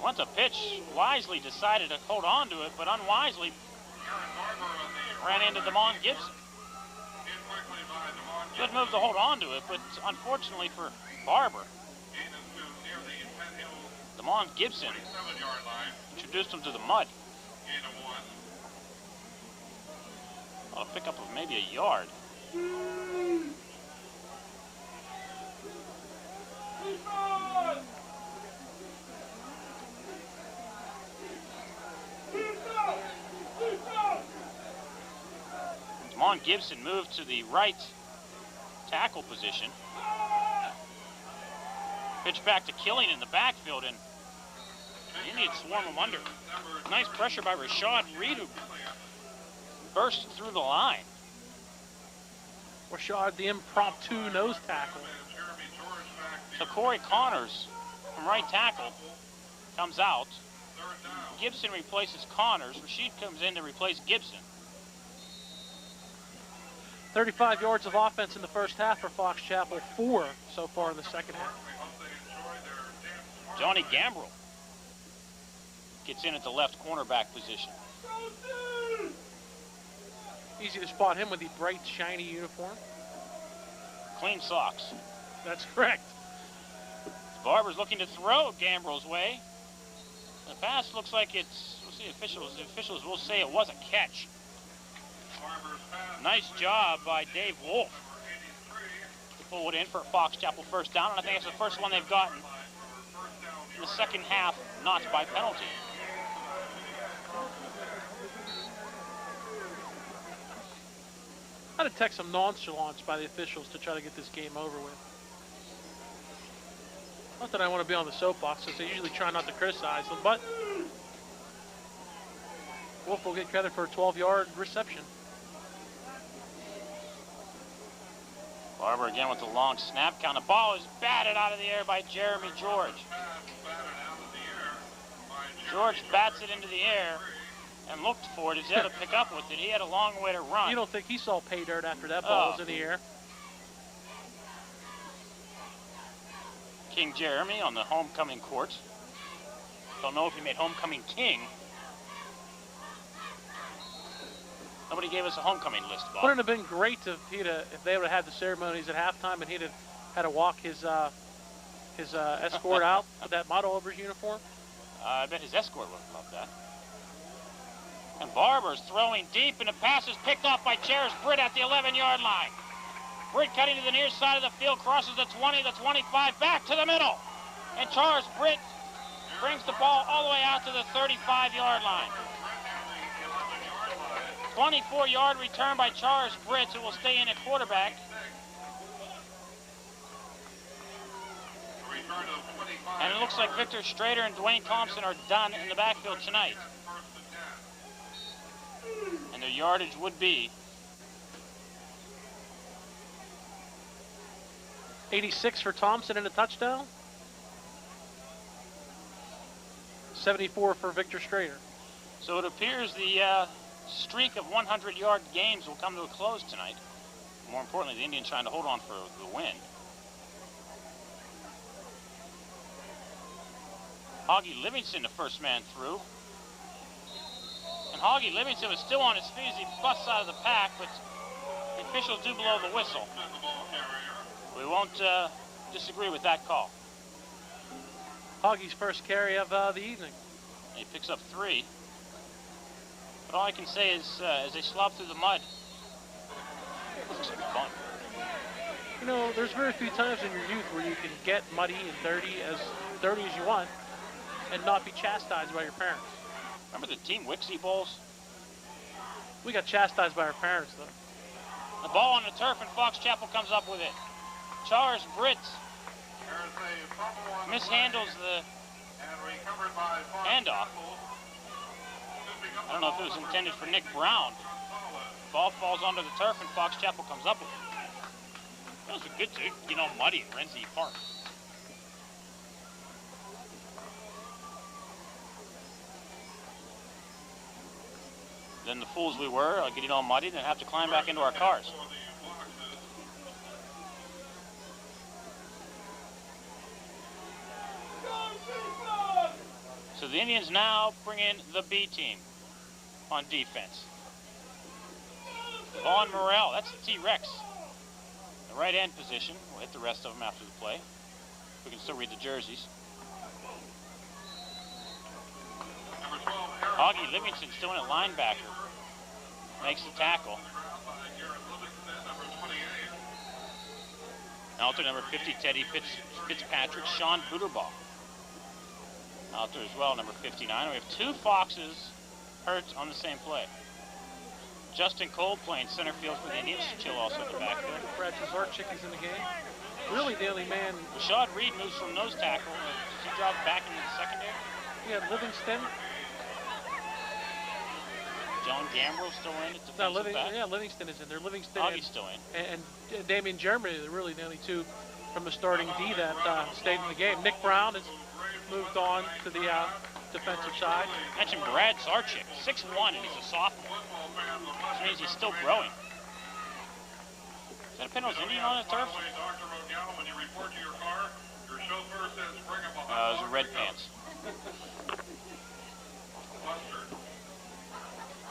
S1: Wants a pitch. Wisely decided to hold on to it, but unwisely ran into Damon Gibson. Good move to hold on to it, but unfortunately for Barber, Damon Gibson introduced him to the mud. A pickup of maybe a yard. Damon Gibson moved to the right tackle position. Pitch back to Killian in the backfield, and the Indians swarm him under. Nice pressure by Rashad Reed, who burst through the line.
S3: Rashad, the impromptu nose tackle.
S1: So Corey Connors from right tackle comes out. Gibson replaces Connors. Rashid comes in to replace Gibson.
S3: 35 yards of offense in the first half for Fox Chapel, 4 so far in the second half.
S1: Johnny Gambrell gets in at the left cornerback position.
S3: Easy to spot him with the bright, shiny uniform.
S1: Clean socks.
S3: That's correct.
S1: Barber's looking to throw Gambrell's way. The pass looks like it's, we'll see officials. The officials will say it was a catch. Nice job by Dave Wolf to pull it in for a Fox Chapel first down, and I think it's the first one they've gotten in the second half, not by penalty.
S3: I detect some nonchalance by the officials to try to get this game over with. Not that I want to be on the soapbox, since I usually try not to criticize them, but Wolf will get credit for a 12-yard reception.
S1: Barber again with the long snap count. The ball is batted out of the air by Jeremy George. George bats it into the air and looked for it. He's able to pick up with it. He had a long way to run.
S3: You don't think he saw pay dirt after that ball was in the air?
S1: King Jeremy on the homecoming court. Don't know if he made homecoming king. Nobody gave us a homecoming list, Bob.
S3: Wouldn't it have been great if they would have had the ceremonies at halftime and he'd have had to walk his escort out with that motto over his uniform?
S1: I bet his escort would have loved that. And Barber's throwing deep, and the pass is picked off by Charis Britt at the 11-yard line. Britt cutting to the near side of the field, crosses the 20, the 25, back to the middle. And Charis Britt brings the ball all the way out to the 35-yard line. 24-yard return by Charis Britt, who will stay in at quarterback. And it looks like Victor Strader and Dwayne Thompson are done in the backfield tonight. And their yardage would be
S3: 86 for Thompson and a touchdown. 74 for Victor Strader.
S1: So it appears the streak of 100-yard games will come to a close tonight. More importantly, the Indians trying to hold on for the win. Hoggy Livingston, the first man through. And Hoggy Livingston was still on his feet as he busts out of the pack, but the officials do blow the whistle. We won't disagree with that call.
S3: Hoggy's first carry of the evening.
S1: And he picks up 3. But all I can say is, as they slop through the mud, it looks like fun.
S3: You know, there's very few times in your youth where you can get muddy and dirty as you want and not be chastised by your parents.
S1: Remember the Team Wixie Bowls?
S3: We got chastised by our parents, though.
S1: The ball on the turf, and Fox Chapel comes up with it. Charis Britt mishandles the handoff. I don't know if it was intended for Nick Brown. Ball falls onto the turf, and Fox Chapel comes up with it. That was a good, muddy at Renzi Park. Then the fools we were, getting all muddied and have to climb back into our cars. So the Indians now bring in the B team on defense. Vaughn Morrell, that's the T-Rex. The right end position. We'll hit the rest of them after the play. We can still read the jerseys. Hoggy Livingston still in at linebacker. Makes the tackle. Out there, number 50, Teddy Fitzpatrick. Sean Butterbaugh out there as well, number 59. We have 2 Foxes hurt on the same play. Justin Cole playing center field for the Indians. Chill also in the backfield.
S3: Brad Zarchik is in the game. Really the only man.
S1: Rashad Reed moves from nose tackle. Does he drop back into the secondary?
S3: We had Livingston.
S1: John Gambrell still in at defensive back.
S3: Yeah, Livingston is in there. Livingston
S1: Hoggy's still in.
S3: And Damian Germany are really the only 2 from the starting D that stayed in the game. Nick Brown has moved on to the defensive side.
S1: Mentioned Brad Zarchik, 6'1", and he's a sophomore. Which means he's still growing. Is that a Penn Indian on the turf? Those are red pants.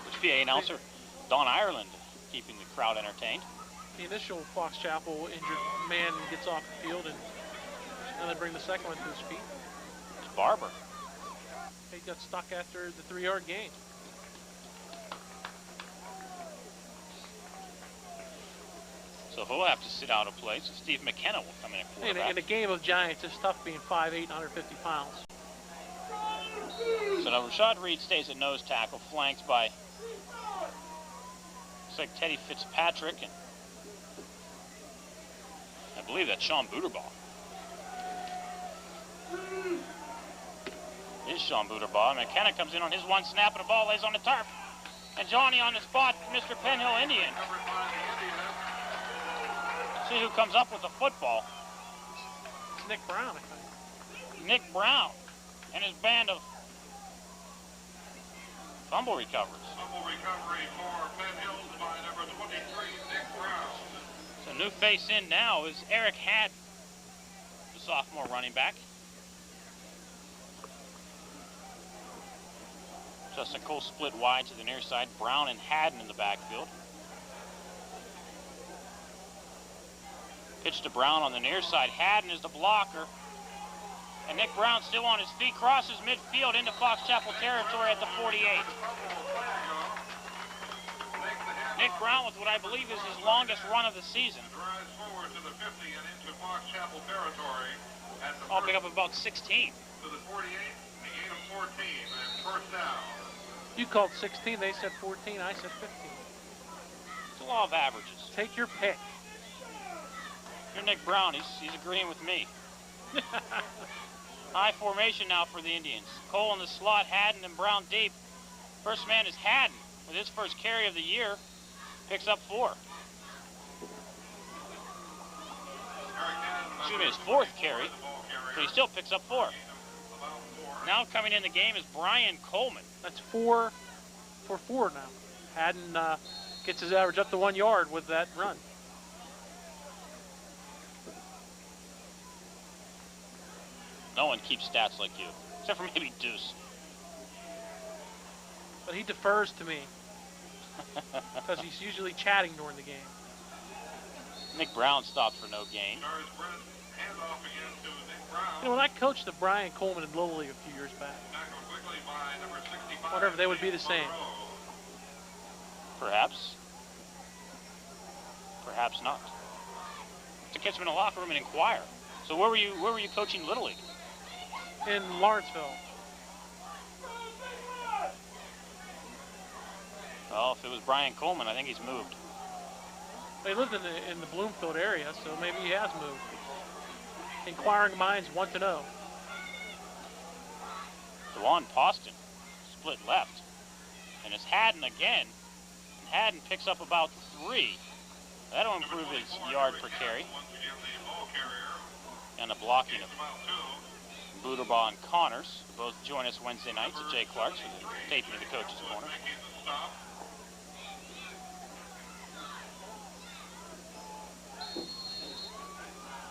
S1: Which PA announcer? Don Ireland keeping the crowd entertained.
S3: The initial Fox Chapel injured man gets off the field, and they bring the second one to his feet.
S1: It's Barber.
S3: He got stuck after the 3-yard gain.
S1: So he'll have to sit out a play. So Steve McKenna will come in at quarterback.
S3: In a game of Giants, it's tough being 5'8", 150 pounds.
S1: So now Rashad Reed stays at nose tackle, flanked by, looks like Teddy Fitzpatrick, and I believe that's Sean Butterbaugh. Is Sean Butterbaugh. McKenna comes in on his one snap, and the ball lays on the turf. And Johnny on the spot, Mr. Penn Hill Indian. See who comes up with the football.
S3: It's Nick Brown, I think.
S1: Nick Brown and his band of fumble recoveries.
S4: Fumble recovery for Penn Hills by number 23, Nick Brown.
S1: So new face in now is Eric Hadd, the sophomore running back. Justin Cole split wide to the near side. Brown and Haddon in the backfield. Pitch to Brown on the near side. Haddon is the blocker. And Nick Brown still on his feet, crosses midfield into Fox Chapel territory at the 48. Nick Brown with what I believe is his longest run of the season.
S4: Drives forward to the 50 and into Fox Chapel territory at the
S1: I'll pick up about 16.
S4: to the 48, a gain of 14, and first down.
S3: You called 16, they said 14, I said 15.
S1: It's a law of averages.
S3: Take your pick.
S1: You're Nick Brown, he's agreeing with me. High formation now for the Indians. Cole in the slot, Haddon and Brown deep. First man is Haddon with his first carry of the year. Picks up 4. Excuse me, his 4th carry, but he still picks up 4. Now coming in the game is Brian Coleman.
S3: That's 4 for 4 now. Haddon gets his average up to 1 yard with that run.
S1: No one keeps stats like you, except for maybe Deuce.
S3: But he defers to me because he's usually chatting during the game.
S1: Nick Brown stopped for no gain.
S3: You know, when I coached the Brian Coleman in Little League a few years back, I wonder if they would be the same.
S1: Perhaps. Perhaps not. To catch him in a locker room and inquire. So where were you coaching Little League?
S3: In Lawrenceville.
S1: Well, if it was Brian Coleman, I think he's moved.
S3: They lived in the Bloomfield area, so maybe he has moved. Inquiring minds want to know.
S1: DeJuan Poston split left. And it's Haddon again. And Haddon picks up about 3. That'll improve his yard per carry. And the blocking of Buderbaugh and Connors, who both join us Wednesday nights at Jay Clark's for the taping of the Coach's Corner.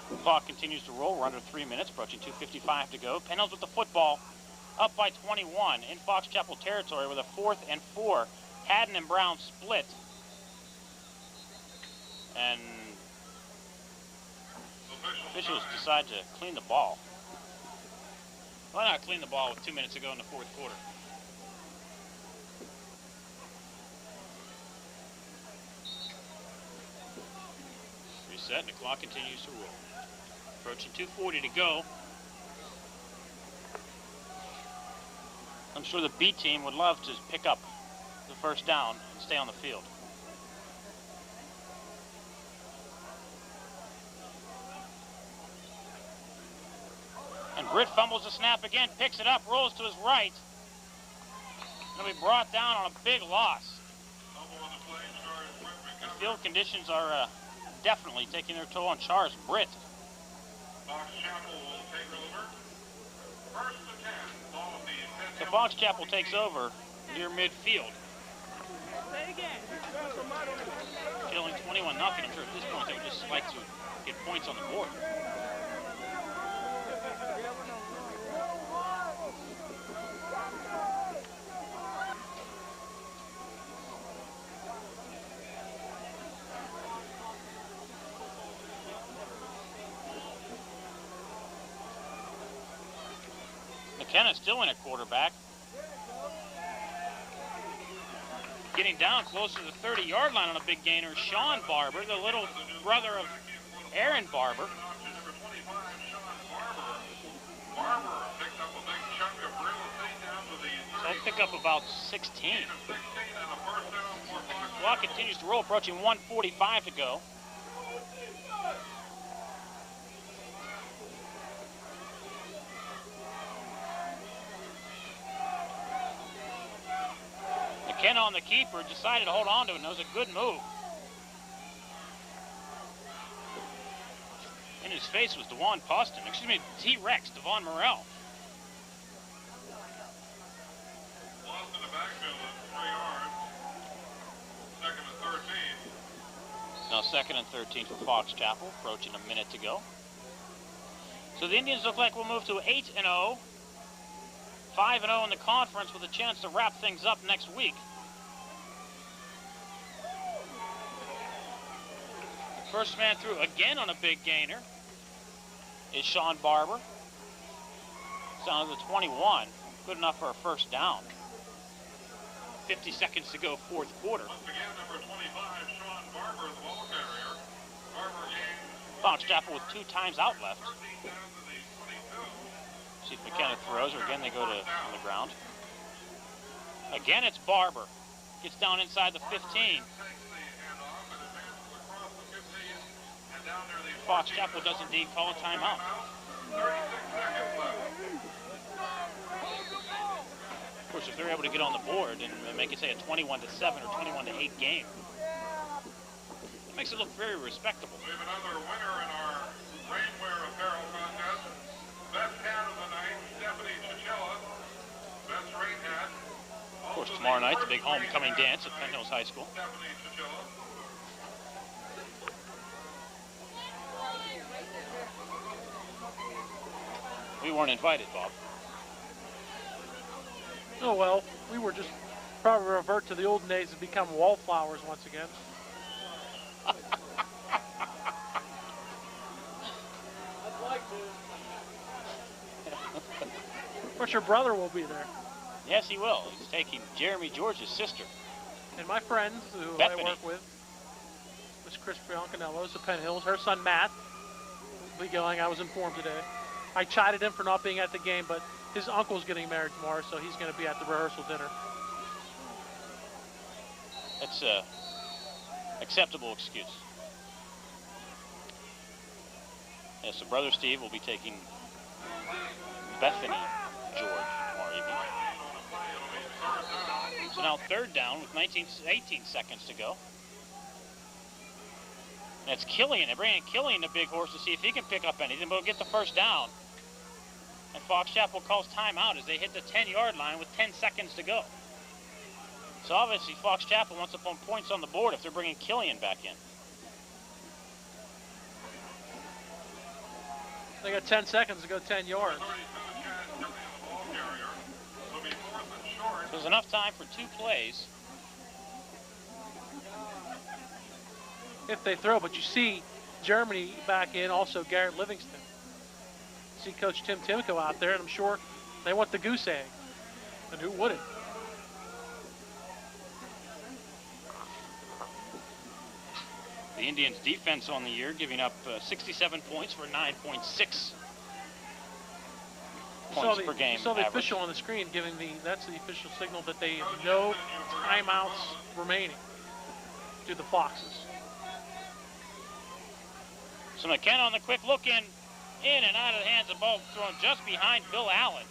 S1: The clock continues to roll. We're under 3 minutes, approaching 2:55 to go. Penn Hills with the football, up by 21 in Fox Chapel territory with a 4th and 4. Haddon and Brown split. And officials decide to clean the ball. Why not clean the ball with 2 minutes to go in the 4th quarter? Reset, and the clock continues to roll. Approaching 2:40 to go. I'm sure the B team would love to pick up the first down and stay on the field. And Britt fumbles the snap again, picks it up, rolls to his right. Going to be brought down on a big loss. And field conditions are definitely taking their toll on Charles Britt. So Fox Chapel takes over near midfield. Killing 21-0. I'm sure at this point they would just like to get points on the board. McKenna's still in at quarterback. Getting down close to the 30-yard line on a big gainer, Sean Barber, the little brother of Aaron Barber. So he'll pick up about 16. Clock continues to roll, approaching 1:45 to go. McKenna on the keeper decided to hold on to it, and it was a good move. his face was Devon Poston. Excuse me, T-Rex, Devon Morrell.
S4: Lost in the backfield at 3 yards. Second and 13.
S1: Now 2nd and 13 for Fox Chapel, approaching a minute to go. So the Indians look like we'll move to 8-0, 5-0 in the conference with a chance to wrap things up next week. First man through again on a big gainer is Sean Barber. Down to the 21, good enough for a first down. 50 seconds to go, 4th quarter.
S4: Once again, number 25, Sean Barber, the ball carrier. Barber gains
S1: Fox Chapel with 2 times out left.
S4: 13 down to the 22.
S1: See if McKenna throws, or again they go to the ground. Again it's Barber. Gets down inside the 15.
S4: Takes the handoff and advances across the 15 and down near the
S1: Fox Chapel does indeed call a timeout.
S4: 36 seconds left.
S1: Of course, if they're able to get on the board and make it, say, a 21-7 or 21-8 game, it makes it look very respectable.
S4: We have another winner in our rainwear apparel contest. Best hat of the night, Stephanie Chichilla. Best rain hat.
S1: Of course, tomorrow night, the big homecoming dance at Penn Hills High School.
S4: Stephanie Chichilla.
S1: We weren't invited, Bob.
S3: Oh, well, we were just probably revert to the olden days and become wallflowers once again. But your brother will be there.
S1: Yes, he will. He's taking Jeremy George's sister.
S3: And my friends who
S1: Bethany.
S3: I work with, Miss Chris Biancanello, at Penn Hills, her son Matt will be going, I was informed today. I chided him for not being at the game, but his uncle's getting married tomorrow, so he's going to be at the rehearsal dinner.
S1: That's a acceptable excuse. Yes, so Brother Steve will be taking Bethany George tomorrow evening. So now 3rd down with 18 seconds to go. That's Killian. They're bringing Killian, the big horse, to see if he can pick up anything, but he'll get the first down. And Fox Chapel calls timeout as they hit the 10-yard line with 10 seconds to go. So obviously Fox Chapel wants to put points on the board if they're bringing Killian back in.
S3: They got 10 seconds to go 10 yards.
S1: So there's enough time for 2 plays.
S3: If they throw, but you see Germany back in, also Garrett Livingston. See Coach Tim Timko out there, and I'm sure they want the goose egg. And who wouldn't?
S1: The Indians' defense on the year giving up 67 points for 9.6 points per game.
S3: So the
S1: average.
S3: official on the screen giving that's the official signal that they have no timeouts remaining to the Foxes.
S1: So McKenna on the quick look in and out of the hands of ball thrown just behind Bill Allen.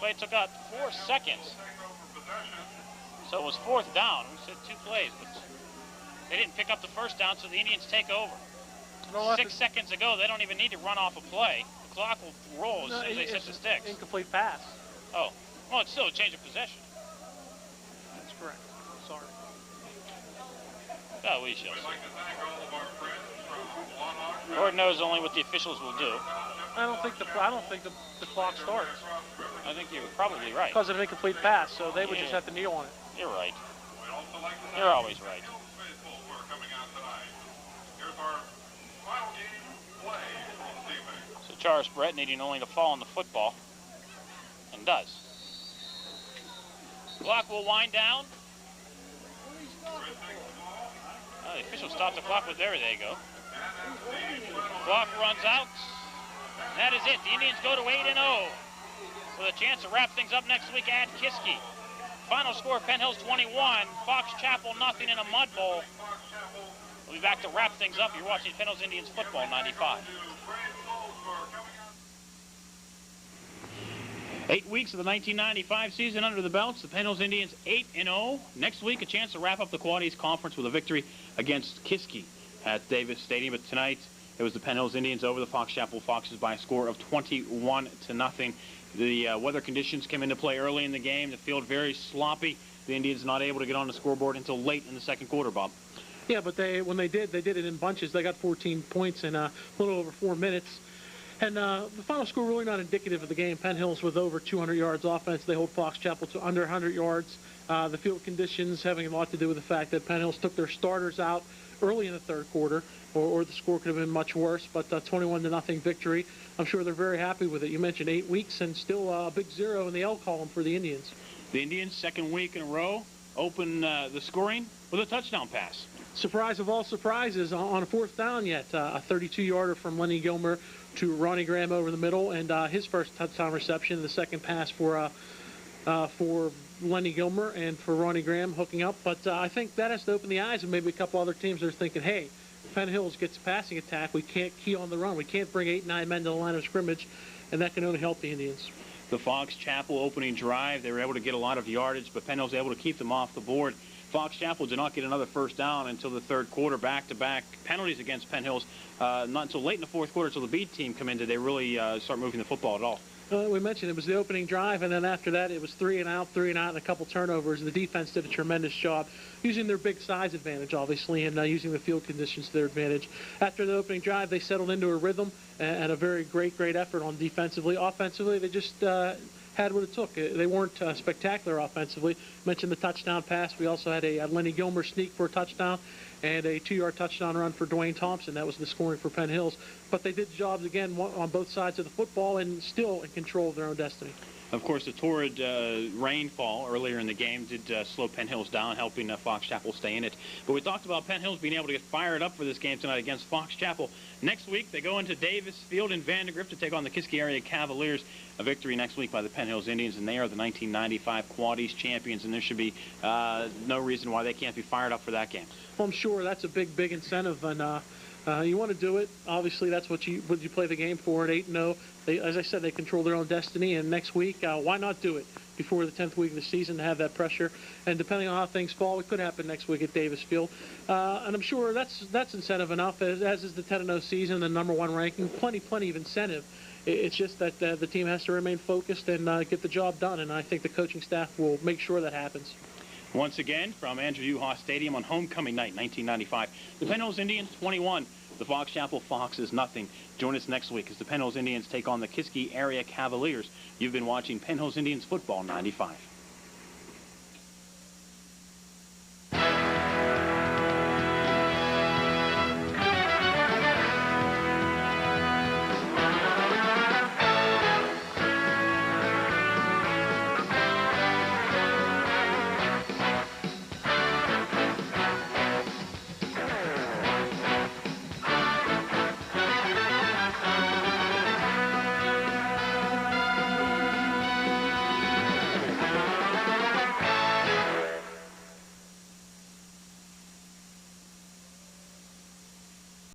S1: Play took out 4 seconds. So it was 4th down. We said 2 plays, but they didn't pick up the first down, so the Indians take over. 6 seconds ago, they don't even need to run off a play. The clock will roll as soon as they set the sticks.
S3: Incomplete pass.
S1: Oh, well, it's still a change of possession.
S3: That's correct. Sorry.
S1: Oh, we shall
S4: We'd
S1: see.
S4: like to thank all of our friends from
S1: Lord knows only what the officials will do.
S3: I don't think the clock starts
S1: I think you're probably right.
S3: because of an incomplete pass, so they would
S1: Yeah.
S3: just have to kneel on it.
S1: You're right.
S4: We'd also like to
S1: You're always right.
S4: faithful who are coming out tonight. Here's our final game play this evening.
S1: So Charles Brett needing only to fall on the football, and does. Clock will wind down. The officials stop the clock, but there they go. Clock runs out. And that is it. The Indians go to 8-0 with a chance to wrap things up next week at Kiski. Final score, Penn Hills 21, Fox Chapel nothing in a mud bowl. We'll be back to wrap things up. You're watching Penn Hills Indians Football 95. 8 weeks of the 1995 season under the belts. The Penn Hills Indians 8-0. Next week, a chance to wrap up the Quad East Conference with a victory against Kiski at Davis Stadium. But tonight, It was the Penn Hills Indians over the Fox Chapel Foxes by a score of 21-0. The weather conditions came into play early in the game. The field very sloppy. The Indians not able to get on the scoreboard until late in the second quarter, Bob.
S3: Yeah, but when they did it in bunches. They got 14 points in a little over 4 minutes. And the final score really not indicative of the game. Penn Hills with over 200 yards offense. They hold Fox Chapel to under 100 yards. The field conditions having a lot to do with the fact that Penn Hills took their starters out early in the third quarter, or the score could have been much worse. But 21-0 victory. I'm sure they're very happy with it. You mentioned 8 weeks and still a big 0 in the L column for the Indians.
S1: The Indians, second week in a row, open the scoring with a touchdown pass.
S3: Surprise of all surprises on a fourth down yet. A 32-yarder from Lenny Gilmer to Ronnie Graham over the middle, and his first touchdown reception, the second pass for Lenny Gilmer and for Ronnie Graham hooking up. But I think that has to open the eyes of maybe a couple other teams that are thinking, hey, Penn Hills gets a passing attack. We can't key on the run. We can't bring 8, 9 men to the line of scrimmage, and that can only help the Indians.
S1: The Fox Chapel opening drive, they were able to get a lot of yardage, but Penn Hills was able to keep them off the board. Fox Chapel did not get another first down until the third quarter. Back-to-back penalties against Penn Hills. Not until late in the fourth quarter, until the B team come in, did they really start moving the football at all.
S3: We mentioned it was the opening drive, and then after that it was 3 and out, and a couple turnovers. The defense did a tremendous job using their big size advantage, obviously, and using the field conditions to their advantage. After the opening drive, they settled into a rhythm and a very great effort on defensively. Offensively, they just had what it took. They weren't spectacular offensively. Mentioned the touchdown pass. We also had a Lenny Gilmer sneak for a touchdown and a 2-yard touchdown run for Dwayne Thompson. That was the scoring for Penn Hills. But they did jobs again on both sides of the football and still in control of their own destiny.
S1: Of course, the torrid rainfall earlier in the game did slow Penn Hills down, helping Fox Chapel stay in it. But we talked about Penn Hills being able to get fired up for this game tonight against Fox Chapel. Next week, they go into Davis Field in Vandergrift to take on the Kiski area Cavaliers. A victory next week by the Penn Hills Indians, and they are the 1995 Quad East champions, and there should be no reason why they can't be fired up for that game.
S3: Well, I'm sure that's a big incentive, and you want to do it. Obviously, that's what you play the game for. At 8-0, as I said, they control their own destiny. And next week, why not do it before the 10th week of the season to have that pressure? And depending on how things fall, it could happen next week at Davis Field. And I'm sure that's incentive enough, as is the 10-0 season, the #1 ranking. Plenty of incentive. It's just that the team has to remain focused and get the job done. And I think the coaching staff will make sure that happens.
S1: Once again, from Andrew Uhas Stadium on homecoming night, 1995, the Penn Hills Indians 21, the Fox Chapel Foxes nothing. Join us next week as the Penn Hills Indians take on the Kiski area Cavaliers. You've been watching Penn Hills Indians Football 95.